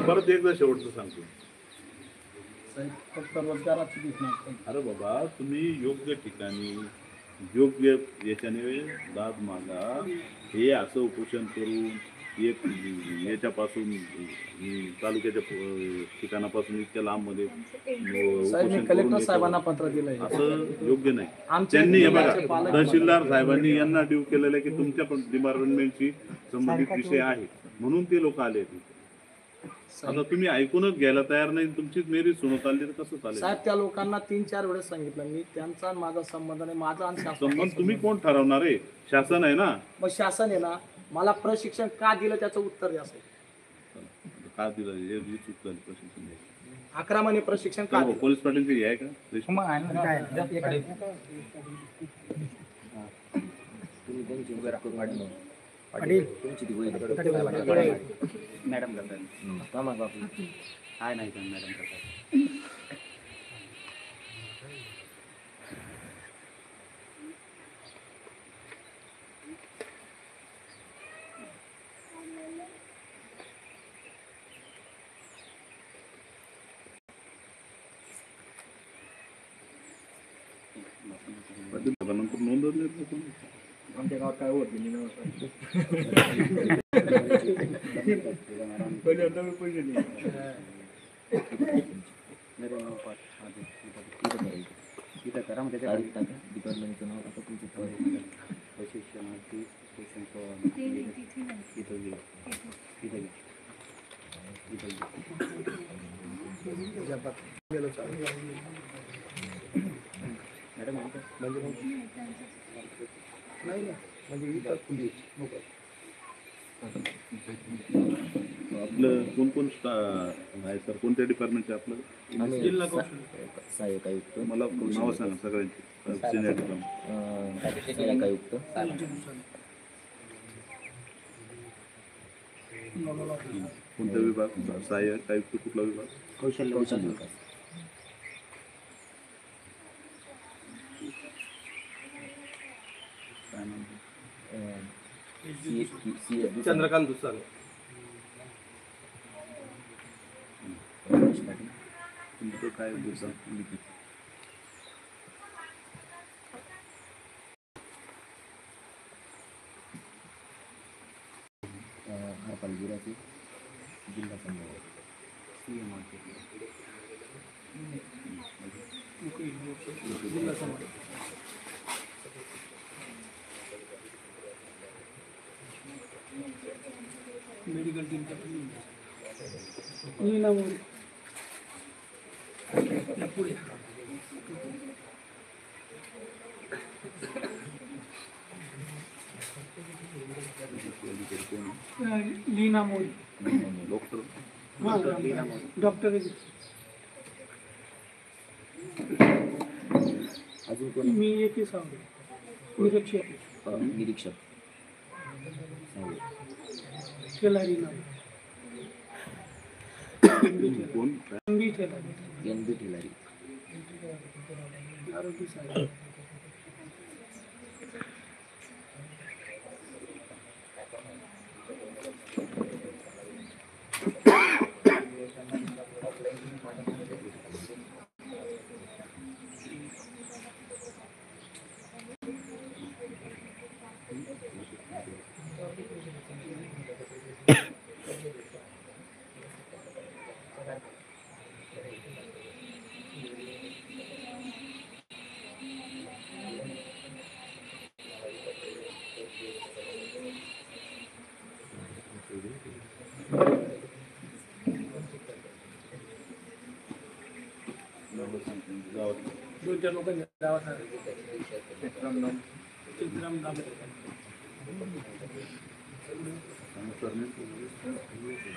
S4: परत एकदा शेवटचं सांगतो.
S1: साहेब फक्त रोजगाराची भीक नाही.
S4: अरे बाबा, तुम्ही योग्य ठिकाणी योग्य याच्याने दाद मागा. हे असं उपोषण करून एक याच्यापासून तालुक्याच्या ठिकाणापासून इतक्या लांबमध्ये
S1: साहेब मी
S4: उपोषण
S1: कलेक्टर
S4: करून
S1: साहेबांना पत्र दिलंय.
S4: असं योग्य नाही.
S1: आमचे
S4: त्यांनी हे
S1: जिल्ह्याचे
S4: बघा,
S1: पालक-
S4: तहसीलदार साहेबांनी यांना ड्यू केलेलं आहे की तुमच्या डिपार्टमेंटशी संबंधित विषय आहे, म्हणून ते लोक आले तिथे. आता तुम्ही ऐकूनच घ्यायला तयार नाही, तुमचीच मेरी सुनो चालली तर कसं चालेल?
S1: साहेब त्या लोकांना 3-4 वेळेस सांगितलं मी, त्यांचा आणि माझा संबंध नाही, माझा आणि शासनाचा
S4: संबंध तुम्ही कोण ठरवणार आहे? शासन आहे ना.
S1: मग शासन आहे ना, मला प्रशिक्षण का दिलं त्याचं उत्तर द्या साहेब.
S4: का दिलं हे चूक झाली प्रशिक्षण द्यायचं.
S1: 11 महिने प्रशिक्षण का
S4: हो,
S1: दिलं?
S4: पोलीस पाटील काही आहे का?
S3: तुमची ती वही
S2: मॅडम करतात.
S3: थांबा बापू.
S2: काय नाही का मॅडम करतात.
S4: पाटील साहेबांनंतर नोंदवलं नाही कोणी.
S3: आमच्या गावात काय होत नाही डिपार्टमेंटचं नाव आता तुमचं
S2: प्रशिक्षणार्थी
S1: गेलो चालेल.
S2: मॅडम
S1: म्हणजे मग नाही ना, म्हणजे इतर पोलीस मोकळं.
S4: आपलं कोण कोण आहे सर? कोणत्या डिपार्टमेंटचे आपलं?
S3: आम्ही सहाय्यक आयुक्त,
S4: मला नावं सांगा सगळ्यांची सिनियर डिपार्टमेंट.
S3: सहाय्यक आयुक्त,
S4: कोणता विभाग? सहाय्यक आयुक्त कुठला विभाग?
S3: कौशल्य विकास,
S4: काय नाव?
S3: CS
S5: चंद्रकांत दुसाने.
S4: तुमचं काय उद्देश?
S3: हरपाल गिराचे, जिल्हा समन्वय.
S1: जिल्हा समाज. मेडिकल टीम पुढे लीना मोदी,
S4: डॉक्टर
S1: डॉक्टर
S3: अजून कोण?
S1: मी एकही सांगतो निरीक्षक
S3: निरीक्षक
S1: ठेलारी नाव
S4: कोण?
S1: NB Thelari,
S3: NB Thelari.
S1: आरोग्य साहेब. दोन चार लोकांच्या गावात आले. चित्रम दामले,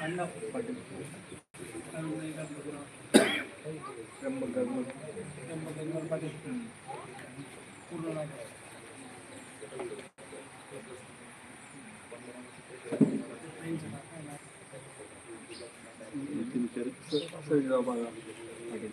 S1: अण्णा पाटील, त्र्यंबक गंगवार पाटील, पूर्ण नाव. सईराव बाळा पाटील.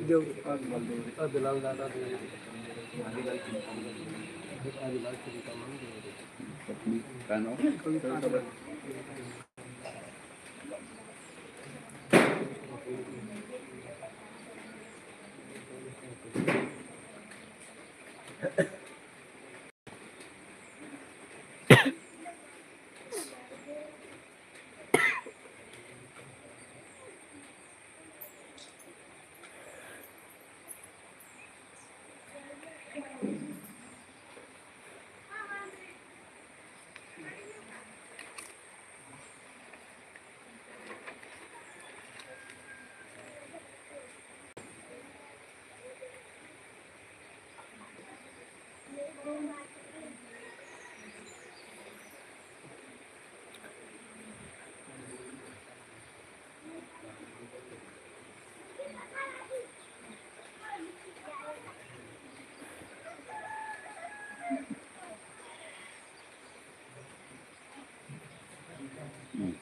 S1: देव बिलाल दादा
S4: काय नाव?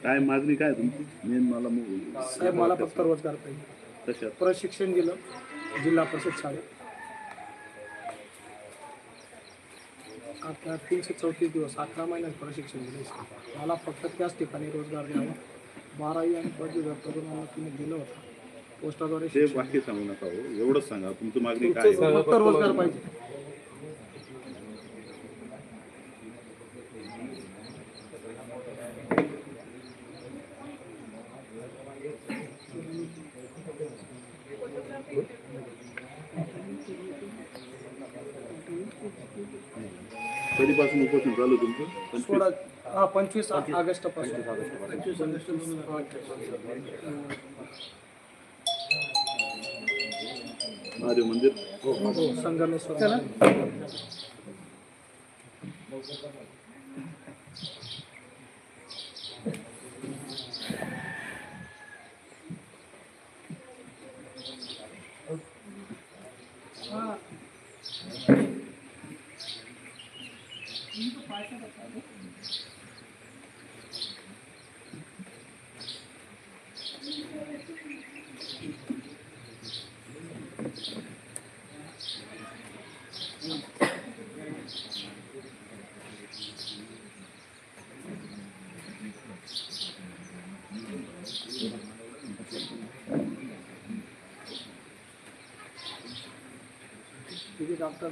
S4: काय मागणी काय तुमची मेन? मला
S1: साहेब मला फक्त रोजगार पाहिजे.
S4: कशात?
S1: प्रशिक्षण दिलं जिल्हा परिषद शाळेत. आता 334 दिवस 11 महिन्यात प्रशिक्षण दिले. मला फक्त त्याच ठिकाणी रोजगार द्यावा. 12वी आणि पदवीधर तरुणांना तुम्ही दिलं होतं पोस्टाद्वारे
S4: ते वाक्य सांगू नका हो, एवढंच सांगा तुमची मागणी काय आहे.
S1: फक्त रोजगार पाहिजे.
S4: कधीपासून उपोषण चालू तुमचं?
S1: 25 ऑगस्ट पासून. 25 ऑगस्ट
S4: महादेव मंदिर.
S1: संगमेश्वर. डॉक्टर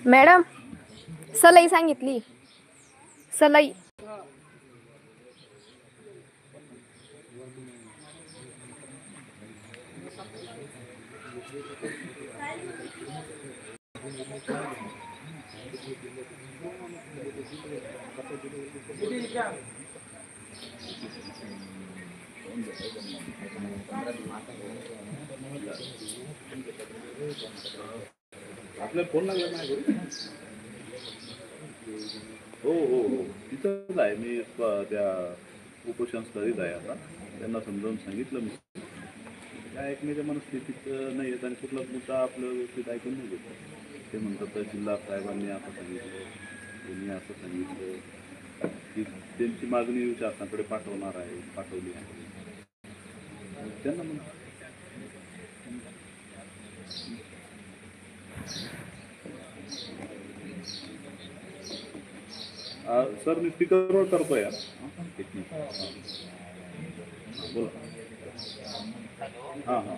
S7: मॅडम सलाई सांगितली. सलाई
S4: आपल्याला फोन लागला नाही? हो हो हो तिथंच आहे मी. त्या उपोषण स्थळीच आहे आता. त्यांना समजावून सांगितलं मी. त्या ऐकण्याच्या मनस्थितीत नाही येत आणि कुठलाच मुद्दा आपलं व्यवस्थित ऐकून नाही घेत. ते म्हणतात जिल्हा साहेबांनी असं सांगितलं, त्यांनी असं सांगितलं की त्यांची मागणी शासनाकडे पाठवणार आहे, पाठवली आहे. त्यांना म्हणतात सर मी स्पीकरवर करतो यार. एक मिनिट. बोला. हां हां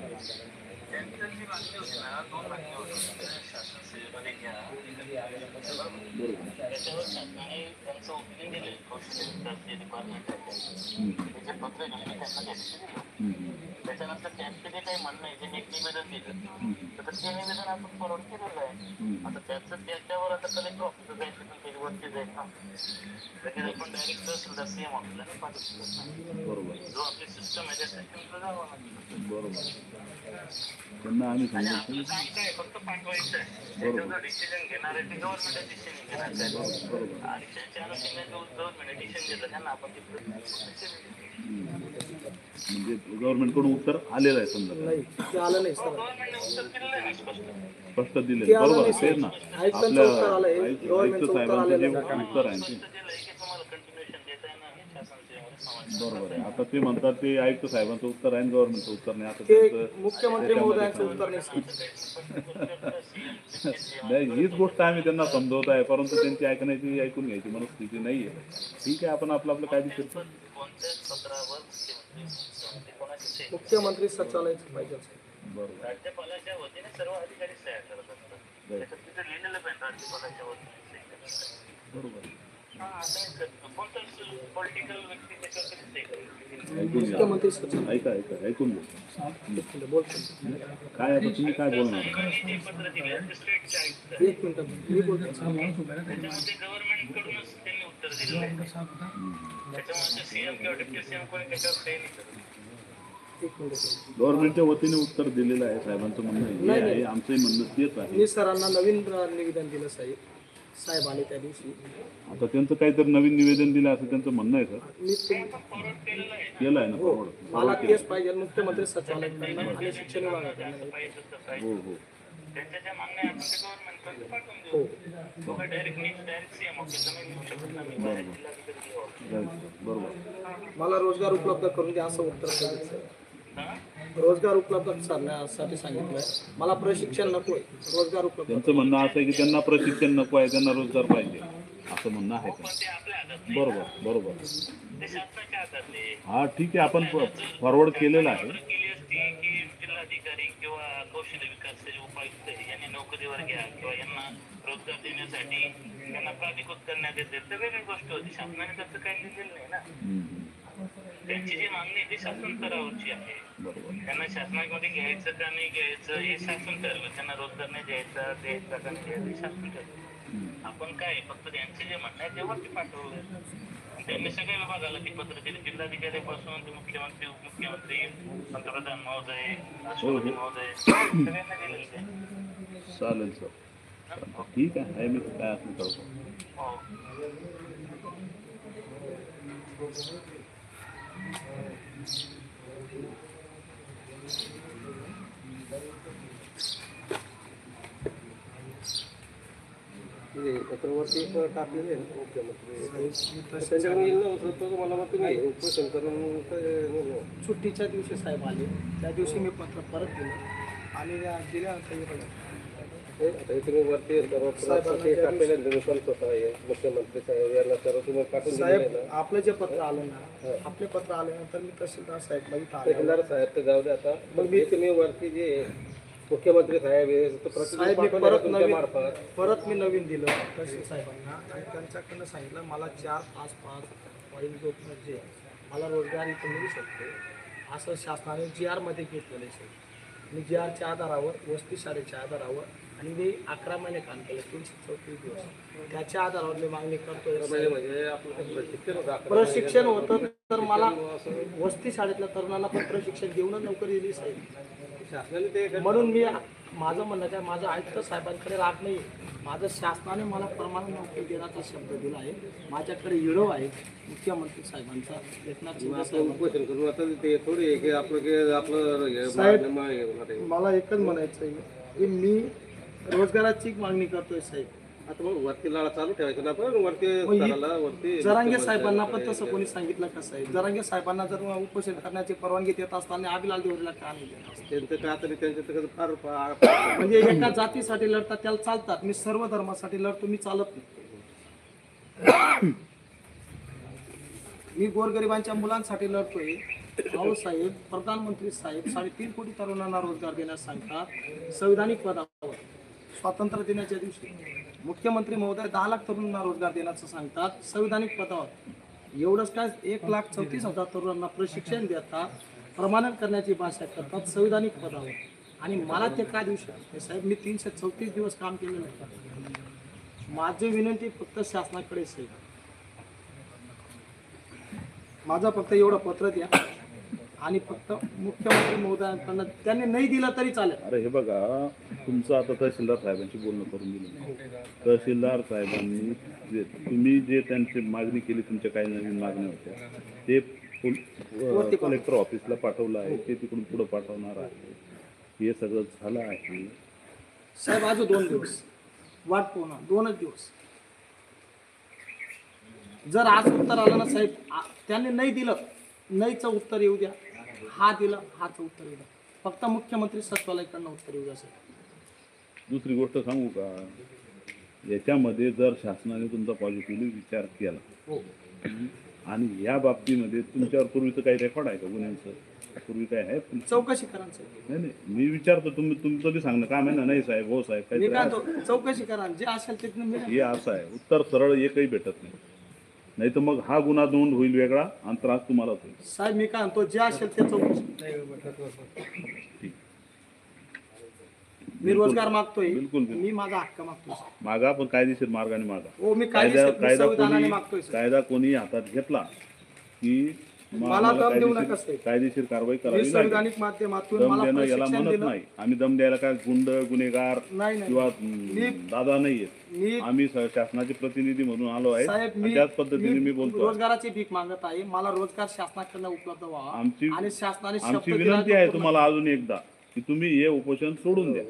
S8: त्याच्यानंतर त्यांचं जे काही म्हणणं आहे, जे एक निवेदन दिलं तर ते निवेदन आपण फॉरवर्ड केलेलं आहे. आता त्याचं त्याच्यावर आता कलेक्टर ऑफिसर जायचं त्याची वरती जाईल ना, त्याच्यात आपण डायरेक्ट सुद्धा सीएम ऑफिसला पाठवतो.
S4: बरोबर.
S8: जो आपली सिस्टम आहे त्या सिस्टमचं जावं लागतं.
S4: बरोबर. त्यांना आम्ही
S8: आणि
S4: सांगितलं
S8: आपलं काम काय फक्त पाठवायचं आहे. त्याच्यावर डिसिजन घेणार आहे ते गव्हर्नमेंट डिसिजन घेणार आहे. आणि त्याच्या अनुषंगाने जो गव्हर्नमेंट डिसिजन घेतलं त्यांना आपण
S4: म्हणजे गव्हर्नमेंटकडून उत्तर आलेलं आहे समजा.
S1: नाही ते आलं नाही सर.
S8: गव्हर्नमेंटने उत्तर दिलेलं आहे स्पष्ट.
S4: स्पष्ट दिले.
S1: ते आलं
S4: बरोबर
S1: नाही
S4: आहे ना.
S1: आयुक्तांचं उत्तर आलंय.
S4: आयुक्त
S1: गव्हर्नमेंटचं उत्तर
S4: साहेबांचं जे
S1: आलेलं
S4: उत्तर आहे ते
S8: दिलं आहे की तुम्हाला कंटिन्युएशन
S4: बरोबर आहे. आता ते म्हणतात ते आयुक्त साहेबांचं उत्तर आहे गव्हर्नमेंटचं उत्तर नाही. आता
S1: ते
S4: त्यांचं
S1: मुख्यमंत्री महोदयांचं उत्तर नाही सांगत.
S4: नाही, हीच गोष्ट आम्ही त्यांना समजवत आहे, परंतु त्यांची ऐकून घ्यायची मनस्थिती नाहीये. ठीक आहे, आपण आपलं आपलं कायदेशीर
S8: कोणत्याच पत्रावर मुख्यमंत्री कोणाची सही
S1: मुख्यमंत्री सचिवालयाच पाहिजे असेल.
S4: बरोबर
S8: राज्यपालाच्या वतीने सर्व अधिकारी सह्या करत असतात. त्याच्यात तिथे लिहिलेलं पण राज्यपालाच्या वतीने सही करत असतात.
S4: बरोबर
S8: हा आता कोणताच पॉलिटिकल व्यक्ती त्याच्यावर कधी सही करत
S1: मुख्यमंत्री सचिव
S4: ऐका ऐकून घ्या.
S1: बोलतो.
S4: काय आता तुम्ही काय बोलणार?
S8: ते पत्र दिलं ते स्टेटचे आयुक्त आहे.
S1: एक मिनिट मी बोलतो.
S8: त्याच्यामध्ये गव्हर्नमेंट कडूनच त्यांनी उत्तर दिलेलं आहे. त्याच्यामुळे सीएम किंवा डेप्युटी सीएम कोणी त्याच्यावर सही नाही करत.
S1: एक मिनिट.
S4: गव्हर्नमेंटच्या वतीने उत्तर दिलेलं आहे. साहेबांचं म्हणणं हे आहे, आमचंही म्हणणं तेच आहे.
S1: मी सरांना नवीन निवेदन दिलं साहेबांनी त्या दिवशी.
S4: आता त्यांचं काहीतरी नवीन निवेदन दिलं असं त्यांचं म्हणणं आहे सर.
S1: मी
S8: फॉरवर्ड केलेलं आहे.
S4: केलं आहे ना फॉरवर्ड?
S1: मला तेच पाहिजे मुख्यमंत्री सचिवालयाकडनं आणि शिक्षण विभागाकडनं.
S8: पाहिजे तसं
S4: हो
S8: पाहिजे.
S4: हो
S8: त्यांच्या ज्या मागण्या आपण ते गव्हर्नमेंटपर्यंत पाठवून देऊ. तो काय डायरेक्ट सीएम ऑफिसला नाही देऊ शकत ना मी बाहेर जिल्हाधिकारी घेऊ.
S4: बरोबर.
S1: मला रोजगार उपलब्ध करून द्या असं उत्तर सांगितलं. रोजगार उपलब्ध करण्यासाठी सांगितलंय. मला प्रशिक्षण नकोय, रोजगार उपलब्ध.
S4: त्यांचं म्हणणं असं आहे की त्यांना प्रशिक्षण नको आहे, त्यांना रोजगार पाहिजे असं म्हणणं आहे.
S8: पण ते आपल्या हातात नाही.
S4: बरोबर बरोबर.
S8: ते शासनाच्या हातात आहे.
S4: हा ठीक आहे, आपण फॉरवर्ड केलेलं आहे.
S8: केली असती की जिल्हाधिकारी किंवा कौशल्य विकास उपायुक्त यांनी नोकरीवर घ्या किंवा यांना रोजगार देण्यासाठी त्यांना प्राधिकृत करण्यात येते तर वेगळी गोष्ट होती. शासनाने त्याचं काही लिहिलेलं नाही ना. त्यांची जी मागणी आहे ती शासन स्तरावरची आहे. त्यांना शासनामध्ये घ्यायचं का नाही घ्यायचं हे शासन ठरवलं. त्यांना रोजगार नाही द्यायचा का नाही द्यायचं हे शासन ठरवलं. आपण काय फक्त त्यांचे जे म्हणणं आहे तेवढं ते पाठवलं. त्यांनी सगळ्या विभागाला ती पत्र दिली. जिल्हाधिकाऱ्यापासून ते मुख्यमंत्री उपमुख्यमंत्री पंतप्रधान महोदय राष्ट्रपती महोदय सगळ्यांना दिलेलं आहे.
S4: चालेल सर, ठीक आहे. मी काय असं करतो.
S8: हो.
S5: पत्रवरती टाकलेले आहे मुख्यमंत्री त्यांच्याकडे येईल ना मला मग तुम्ही उपोषण करून
S1: सुट्टीच्या दिवशी साहेब आले. त्या दिवशी मी पत्र परत दिलं आणि दिल्यानंतर
S5: आता तुम्ही वरती टाकलेले मुख्यमंत्री साहेब यांना सर्व तुम्ही पाठवून
S1: साहेब
S5: दिलेलं आहे
S1: आपलं जे पत्र आलं ना, आपले पत्र आल्यानंतर मी तहसीलदार साहेब बघितलं
S5: ना. तहसीलदार साहेब तर जाऊ दे आता. मग मी तुम्ही वरती जे मुख्यमंत्री साहेब हे तर
S1: साहेब मी
S5: प्रतिनिधी
S1: परत
S5: तुमच्या
S1: नवीन
S5: मार्फत
S1: परत मी नवीन दिलं तहसील साहेबांना आणि त्यांच्याकडनं सांगितलं मला 4-5-5 वाईन म्हणजे मला रोजगार इथं मिळू शकतो असं शासनाने GR मध्ये घेतलेलं आहे. मी GRच्या आधारावर वस्ती शाळेच्या आधारावर आणि मी 11 महिने काम केलं 334 दिवस त्याच्या आधारावर मी मागणी करतोय.
S5: म्हणजे आपलं
S1: प्रशिक्षण होतं तर मला वस्ती शाळेतल्या तरुणांना पण प्रशिक्षण देऊनच नोकरी दिली साहेब.
S5: शासनाने ते
S1: म्हणून मी माझं म्हणणं काय माझं आयुक्त साहेबांकडे राग नाही. माझं शासनाने मला परमानंट नोकरी देण्याचा शब्द दिला आहे. माझ्याकडे व्हिडिओ आहे मुख्यमंत्री साहेबांचा एकनाथ शिंदे साहेब.
S5: उपोषण करून आता ते थोडी आहे की आपलं
S1: साहेब मला एकच म्हणायचं आहे की मी रोजगाराची मागणी करतोय साहेब.
S5: आता मग वरती लाळा चालू ठेवायचं ना आपण वरती वरती
S1: जरांगे साहेबांना पण तसं कोणी सांगितलं का साहेब? जरांगे साहेबांना जर उपोषण करण्याची परवानगी देत असताना अभिलाल देवरीला का नाही देत असतं?
S5: त्यांचं काय तरी त्यांचं तर फार
S1: म्हणजे एका जातीसाठी लढतात त्याला चालतात. मी सर्व धर्मासाठी लढतो, मी चालत नाही. मी गोरगरिबांच्या मुलांसाठी लढतोय. भाऊ साहेब प्रधानमंत्री साहेब 3.5 कोटी तरुणांना रोजगार देण्यास सांगतात. संविधानिक पदावर स्वातंत्र्य दिनाच्या दिवशी मुख्यमंत्री महोदय 10 लाख तरुणांना रोजगार देण्याचं सांगतात संविधानिक पदावर. एवढंच काय 1,34,000 तरुणांना प्रशिक्षण देतात, प्रमाणन करण्याची भाषा करतात संविधानिक पदावर. आणि मला ते का देऊ शकत साहेब? मी 334 दिवस काम केलेलं आहे. माझी विनंती फक्त शासनाकडे साहेब, माझं फक्त एवढं पत्र द्या आणि फक्त मुख्यमंत्री महोदयांकडनं त्यांनी नाही दिलं तरी चालेल.
S4: अरे हे बघा, तुमचं आता तहसीलदार साहेबांची बोलणं करून दिलं. तहसीलदार साहेबांनी तुम्ही जे त्यांची मागणी केली, तुमच्या काही नवीन मागण्या होत्या ते कलेक्टर ऑफिसला पाठवलं आहे, ते तिकडून पुढं पाठवणार आहे. हे सगळं झालं आहे
S1: साहेब. अजून 2 दिवस वाट पाहणार, 2च दिवस. जर आज उत्तर आलं ना साहेब त्यांनी नाही दिलं नाहीचं उत्तर येऊ द्या, हा दिलं हाचं उत्तर येऊ द्या, फक्त मुख्यमंत्री सचिवालयाकडनं उत्तर येऊ द्या साहेब.
S4: दुसरी गोष्ट सांगू का, याच्यामध्ये जर शासनाने तुमचा पॉझिटिव्हली विचार केला
S1: हो
S4: आणि या बाबतीमध्ये तुमच्यावर पूर्वीचं काही रेकॉर्ड आहे का गुन्ह्यांचं? पूर्वी काय आहे?
S1: चौकशी करा ना साहेब.
S4: नाही नाही, मी विचारतो, तुमचं बी सांगणं काम आहे ना. नाही साहेब, हो साहेब,
S1: मी
S4: काही
S1: काय म्हणतो, चौकशी करा जे असेल ते तुम्ही
S4: हे असं आहे. उत्तर सरळ एकही भेटत नाही, नाही तर मग हा गुन्हा नोंद होईल वेगळा आणि त्रास तुम्हालाच होईल.
S1: साहेब मी काय म्हणतो जे असेल ते चौकशी.
S4: ठीक,
S1: मी रोजगार मागतोय,
S4: बिलकुल.
S1: मी माझा हक्क मागतोय साहेब.
S4: मागा, पण कायदेशीर मार्गाने मागा.
S1: हो मी
S4: कायदा
S1: संविधानाने मागतोय साहेब.
S4: कायदा कोणी हातात घेतला की
S1: मला दम देऊ नका साहेब.
S4: कायदेशीर कारवाई
S1: मी
S4: करावी लागेल.
S1: संविधानिक माध्यमातून
S4: दम
S1: मला
S4: देणं याला
S1: प्रशिक्षण
S4: म्हणत
S1: दिलं.
S4: नाही. आम्ही दम द्यायला काय गुन्हेगार
S1: नाही नाही
S4: किंवा
S1: मी-
S4: दादा नाहीये.
S1: मी
S4: आम्ही शासनाचे प्रतिनिधी म्हणून आलो आहे
S1: साहेब
S4: आणि त्याच पद्धतीने मी बोलतो.
S1: रोजगाराची भीक मागत आहे. मला रोजगार शासनाकडनं उपलब्ध व्हावा
S4: आमची
S1: आणि शासनाने
S4: आमची
S1: शब्द दिला
S4: विनंती
S1: तो
S4: आहे
S1: पूर्ण-
S4: तुम्हाला अजून एकदा की तुम्ही हे उपोषण सोडून द्या.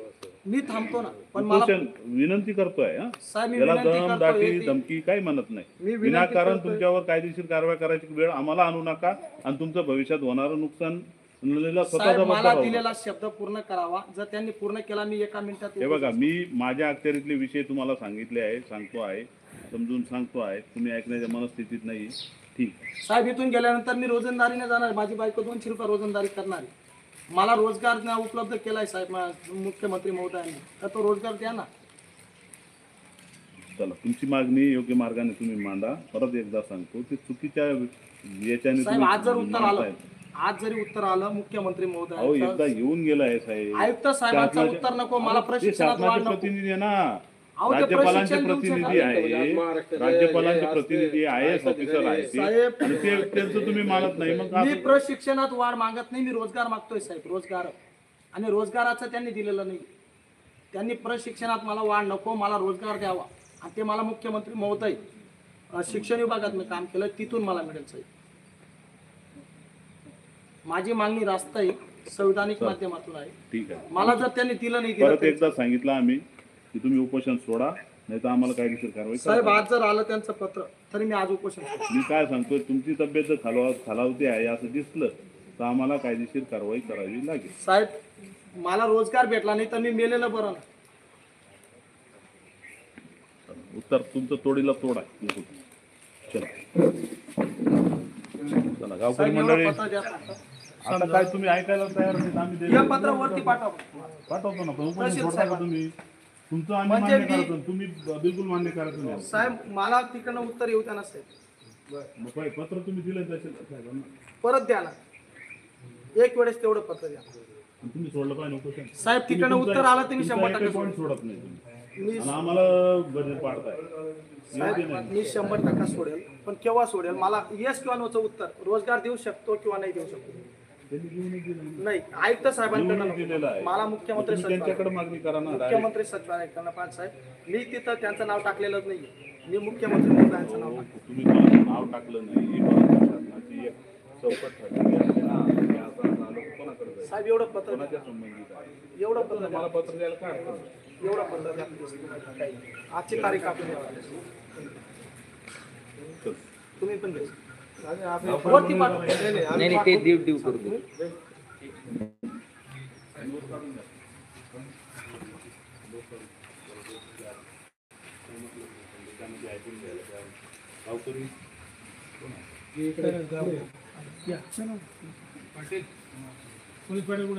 S1: मी थांबतो ना, पण मला
S4: उपोषण विनंती करतोय हा.
S1: साहेब मी
S4: याला
S1: विनंती
S4: दम
S1: करतोय
S4: दाटी
S1: की-
S4: धमकी काही म्हणत
S1: मी
S4: नाही.
S1: विनंती
S4: विनाकारण
S1: करतोय.
S4: तुमच्यावर कायदेशीर कारवाई करायची वेळ आम्हाला आणू नका आणि तुमचं भविष्यात होणारं नुकसान स्वतः
S1: साहेब मला
S4: जबाबदार राहू
S1: दिलेला शब्द पूर्ण करावा. जर त्यांनी पूर्ण केला मी एका मिनिटात
S4: हे बघा, मी माझ्या अखत्यारीतले विषय तुम्हाला सांगितले आहे, सांगतो आहे, समजून सांगतो आहे. तुम्ही ऐकण्याच्या मनस्थितीत नाही. ठीक,
S1: साहेब इथून गेल्यानंतर मी रोजंदारीने जाणार. माझी बायको 200 रुपये रोजंदारी करणार आहे. मला रोजगार उपलब्ध केलाय साहेब मुख्यमंत्री महोदयांनी, तर तो रोजगार द्या ना.
S4: चला, तुमची मागणी योग्य मार्गाने तुम्ही मांडा. परत एकदा सांगतो की चुकीच्या याच्याने
S1: साहेब आज जर उत्तर आलं,
S4: मांडताय.
S1: आज जरी उत्तर आलं मुख्यमंत्री
S4: अहो
S1: महोदय,
S4: एकदा येऊन गेला आहे साहेब.
S1: आयुक्त साहेबांचं
S4: शासनाचे-
S1: उत्तर नको, मला
S4: ते
S1: प्रशिक्षणात वाढ
S4: शासनाचे
S1: नको.
S4: प्रतिनिधी आहे ना,
S1: अहो, ते
S4: राज्यपालांचे
S1: प्रशिक्षण देऊ
S4: प्रतिनिधी
S1: शकत
S4: आहे,
S5: महाराष्ट्राचे
S4: राज्यपालांचे
S5: हे
S4: प्रतिनिधी आय एस ऑफिसर आहे ते.
S1: साहेब-
S4: आणि त्यांचं तुम्ही मानत नाही. मग
S1: मी
S4: असं-
S1: प्रशिक्षणात वाढ मागत नाही, मी रोजगार मागतोय साहेब, रोजगार. आणि रोजगाराचं त्यांनी दिलेलं नाही. त्यांनी प्रशिक्षणात मला वाढ नको, मला रोजगार द्यावा. आणि ते मला मुख्यमंत्री महोदय शिक्षण विभागात मी काम केलं, तिथून मला मिळेल साहेब. माझी मागणी रास्त आहे, संविधानिक माध्यमातून आहे.
S4: ठीक आहे.
S1: मला जर त्यांनी दिलं नाही दिलं
S4: परत
S1: तरी-
S4: एकदा सांगितलं आम्ही की तुम्ही उपोषण सोडा, नाही तर आम्हाला कायदेशीर कारवाई
S1: साहेब
S4: करा.
S1: आज जर आलं त्यांचं पत्र तरी मी आज उपोषण करेन.
S4: मी काय सांगतोय, तुमची तब्येत जर खालावती आहे असं दिसलं तर आम्हाला कायदेशीर कारवाई करावी लागेल.
S1: साहेब मला रोजगार भेटला नाही तर मी मेलेलं बरं ना.
S4: उत्तर तुमचं तोडीला तोड आहे. चला चला, गावकरी
S1: साहेब
S4: मंडळी,
S1: एवढं पत्र द्या फक्त.
S4: आता काय तुम्ही ऐकायला तयार नाही, आम्ही
S1: हे
S4: देतो.
S1: पत्र वरती पाठवा.
S4: पाठवतो ना, पण उपोषण
S1: तहसील
S4: सोडता का
S1: साहेब.
S4: तुम्ही? तुमचं आम्ही
S1: म्हणजे
S4: मान्य
S1: मी-
S4: करतो, तुम्ही बिलकुल मान्य करायचं नाही.
S1: साहेब मला तिकडनं उत्तर येऊ द्या ना साहेब.
S4: मग काय पत्र तुम्ही दिलं तसेल साहेबांना,
S1: परत द्या ना, एक वेळेस तेवढं पत्र द्या.
S4: आणि तुम्ही सोडलं पाहिजे उपोषण.
S1: साहेब तिकडनं उत्तर आलं तर मी 100%
S4: पॉईंट सोडत नाही तुम्ही.
S1: मी
S4: आणि आम्हाला बजेट पाडताय.
S1: साहेब मी 100% सोडेल, पण केव्हा सोडेल? मला येस किंवा नोचं उत्तर. रोजगार देऊ शकतो किंवा नाही देऊ शकतो.
S4: त्यांनी घेऊनच दिलं नाही.
S1: नाही आयुक्त साहेबांकडनं
S4: घेऊनच दिलेलं
S1: नको.
S4: आहे.
S1: मला मुख्यमंत्री
S4: तुम्ही त्यांच्याकडे
S1: सचिवालय,
S4: मागणी करा ना.
S1: मुख्यमंत्री सचिवालयाकडनं पाच साहेब. मी तिथं त्यांचं नाव टाकलेलंच नाही. मी मुख्यमंत्री महोदयांचं नाव टाकलं.
S4: तुम्ही मला नाव टाकलं नाही, ही महाराष्ट्र शासनाची एक चौकट ठरलेली आहे ना. हे असं आलं कोणाकडे जाईल?
S1: साहेब एवढं पत्र द्या.
S4: कोणाच्या संबंधित आहे?
S1: एवढं पत्र द्या.
S4: मला पत्र द्यायला काय अडचण नाही.
S1: एवढं पत्र द्या. आजची तारीख आपण द्या.
S4: चल.
S1: तुम्ही पण द्या. वरती पाठवा.
S3: नाही नाही, ते देव करू दे.
S4: गावकरी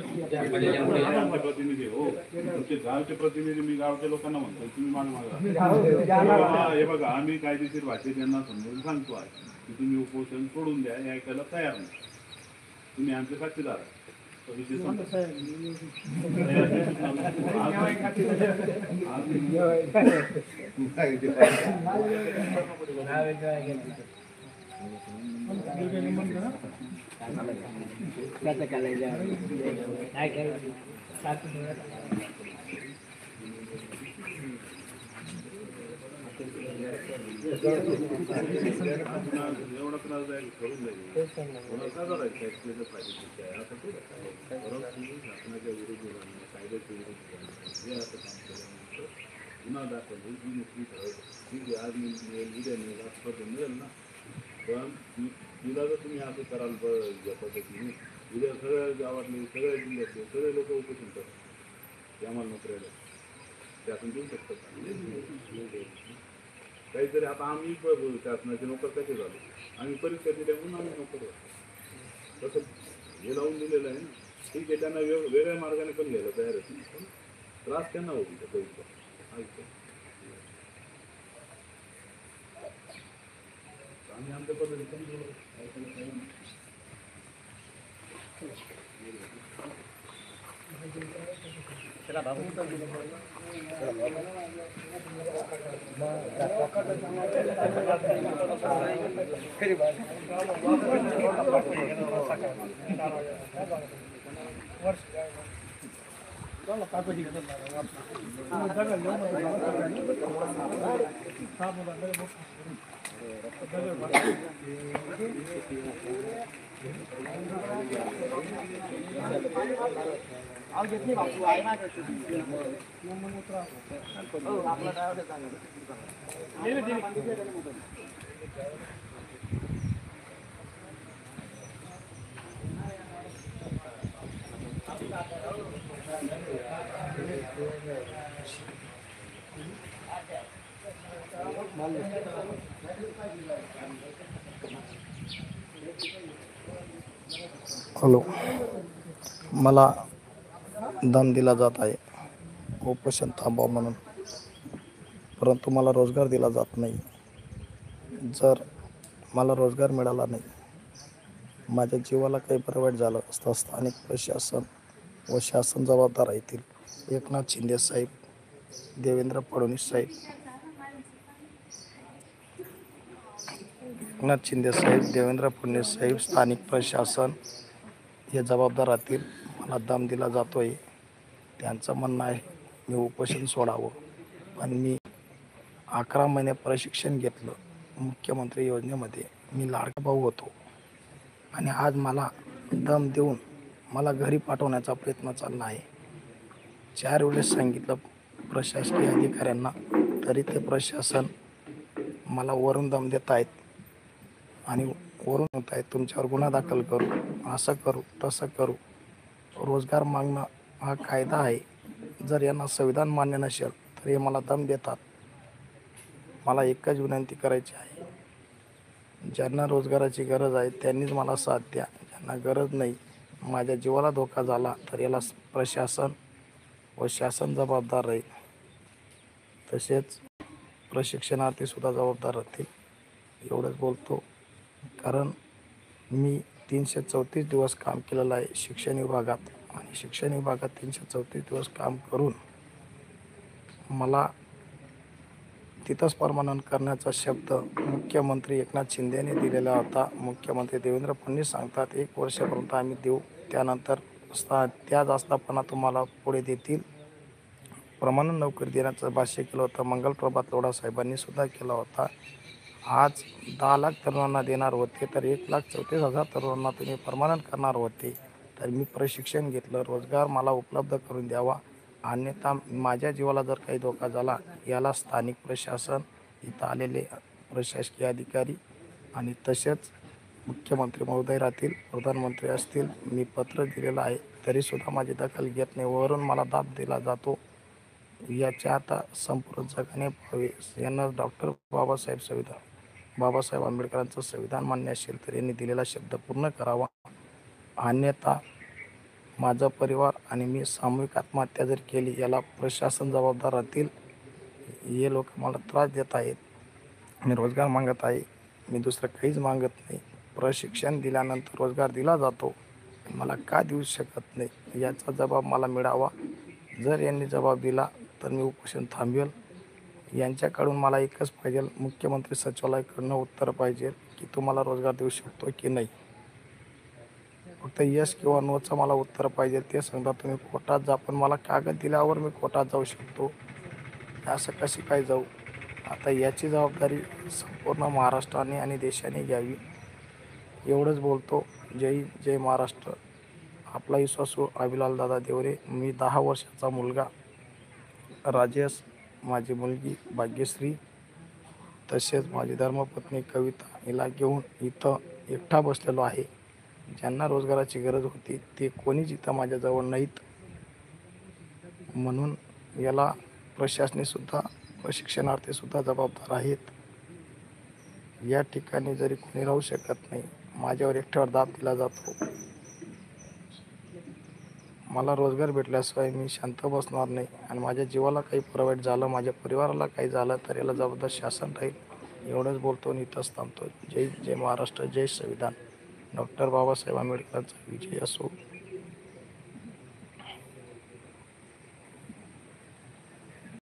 S4: आमचे प्रतिनिधी हो, तुमचे गावचे प्रतिनिधी, मी गावच्या लोकांना म्हणतो, तुम्ही मागा. हे बघा, आम्ही कायदेशीर भाषेत यांना समजून सांगतो आहे की तुम्ही उपोषण सोडून द्या, हे ऐकायला तयार नाही. तुम्ही आमचे साक्षीदार आहे. तो विषय संपला. एवढा त्रासदायक करून जाईल कोणाला काय करायचं एक्सप्लेन पाहिजे आहे असं थोडं परत तुम्ही शासनाच्या विरुद्ध जाणं, कायद्याच्या विरुद्ध जाणं, हे असं काम केल्यानंतर गुन्हा दाखल होईल, ही नोकरी ठरवली. ठीक आहे, आज मिळेल, उद्या मिळेल, आज पत्र मिळेल ना. पण तिला जर तुम्ही असं कराल या पद्धतीने उद्या सगळ्या गावातले सगळ्या जिल्ह्यातले सगळे लोक उपोषण करतात ते आम्हाला नोकऱ्या द्या ते आपण देऊ शकतात काहीतरी. आता आम्ही शासनाचे नोकर कसे झालो, आम्ही परीक्षा दिल्या म्हणून आम्ही नोकर होतो. तसं हे लावून दिलेलं आहे ना. ठीक आहे, त्यांना वेगळ्या मार्गाने पण घ्यायला तयार आहे, पण त्रास त्यांना होती त्या परीक्षा. आम्ही आमच्या पद्धतीने
S1: हॅलो, मला दम दिला जात आहे उपोषण थांबवा म्हणून, परंतु मला रोजगार दिला जात नाही. जर मला रोजगार मिळाला नाही, माझ्या जीवाला काही बरं वाईट झालं असतं, स्थानिक प्रशासन व शासन जबाबदार राहतील. एकनाथ शिंदे साहेब, देवेंद्र फडणवीस साहेब, एकनाथ शिंदे साहेब, देवेंद्र फडणवीस साहेब, स्थानिक प्रशासन हे जबाबदार राहतील. मला दम दिला जातो आहे. त्यांचं म्हणणं आहे मी उपोषण सोडावं, पण मी 11 महिने प्रशिक्षण घेतलं मुख्यमंत्री योजनेमध्ये. मी लाडका भाऊ होतो आणि आज मला दम देऊन मला घरी पाठवण्याचा प्रयत्न चालला आहे. 4 वेळेस सांगितलं प्रशासकीय अधिकाऱ्यांना, तरी ते प्रशासन मला वरून दम देत आहेत आणि वरून होत आहेत तुमच्यावर गुन्हा दाखल करू, असं करू, तसं करू. रोजगार मागणं हा कायदा आहे. जर यांना संविधान मान्य नसेल तर हे मला दम देतात. मला एकच विनंती करायची आहे, ज्यांना रोजगाराची गरज आहे त्यांनीच मला साथ द्या. ज्यांना गरज नाही, माझ्या जीवाला धोका झाला तर याला प्रशासन व शासन जबाबदार राहील. तसेच प्रशिक्षणार्थीसुद्धा जबाबदार राहतील. एवढंच बोलतो, कारण मी 334 दिवस काम केलेलं आहे शिक्षण विभागात, आणि शिक्षण विभागात 334 दिवस काम करून मला तिथंच परमानंट करण्याचा शब्द मुख्यमंत्री एकनाथ शिंदेने दिलेला होता. मुख्यमंत्री देवेंद्र फडणवीस सांगतात 1 वर्षापर्यंत आम्ही देऊ, त्यानंतर त्याच आस्थापना तुम्हाला पुढे देतील. परमानंट नोकरी देण्याचं भाष्य केलं होतं. मंगलप्रभात लोढा साहेबांनी सुद्धा केला होता. आज 10 लाख तरुणांना देणार होते, तर 1,34,000 तरुणांना तुम्ही परमानंट करणार होते. तर मी प्रशिक्षण घेतलं, रोजगार मला उपलब्ध करून द्यावा, अन्यथा माझ्या जीवाला जर काही धोका झाला, याला स्थानिक प्रशासन, इथं आलेले प्रशासकीय अधिकारी आणि तसेच मुख्यमंत्री महोदय राहतील, प्रधानमंत्री असतील, मी पत्र दिलेलं आहे, तरीसुद्धा माझी दखल घेत नाही. वरून मला दाब दिला जातो. याच्या आता संपूर्ण जगाने भावे यांना डॉक्टर बाबासाहेब आंबेडकरांचं संविधान मान्य असेल तर यांनी दिलेला शब्द पूर्ण करावा, अन्यथा माझा परिवार आणि मी सामूहिक आत्महत्या जर केली याला प्रशासन जबाबदार राहतील. हे लोक मला त्रास देत आहेत. मी रोजगार मागत आहे, मी दुसरं काहीच मागत नाही. प्रशिक्षण दिल्यानंतर रोजगार दिला जातो, मला का देऊ शकत नाही याचा जबाब मला मिळावा. जर यांनी जबाब दिला तर मी उपोषण थांबवेल. यांच्याकडून मला एकच पाहिजे, मुख्यमंत्री सचिवालयाकडून उत्तर पाहिजे की तुम्हाला रोजगार देऊ शकतो की नाही. फक्त यस किंवा नोचं मला उत्तर पाहिजे. ते सांगता तुम्ही कोर्टात जा, पण मला कागद दिल्यावर मी कोर्टात जाऊ शकतो, असं कशी काय जाऊ. आता याची जबाबदारी संपूर्ण महाराष्ट्राने आणि देशाने घ्यावी. एवढंच बोलतो. जय हिंद, जय महाराष्ट्र. आपला विश्वासू अभिलाल दादा देवरे. मी 10 वर्षाचा मुलगा राजेश, माझी मुलगी भाग्यश्री तसेच माझी धर्मपत्नी कविता हिला घेऊन इथं एकटा बसलेलो आहे. ज्यांना रोजगाराची गरज होती ते कोणीच इथं माझ्याजवळ नाहीत. म्हणून याला प्रशासनेसुद्धा प्रशिक्षणार्थीसुद्धा जबाबदार आहेत. या ठिकाणी जरी कोणी राहू शकत नाही, माझ्यावर एकट्यावर दाब दिला जातो. मला रोजगार भेटल्याशिवाय मी शांत बसणार नाही आणि माझ्या जीवाला काही वाईट झालं, माझ्या परिवाराला काही झालं तर याला जबाबदार शासन राहील. एवढंच बोलतो आणि इथंच थांबतो. जय जय महाराष्ट्र, जय संविधान. डॉक्टर बाबासाहेब आंबेडकरांचा विजय असो.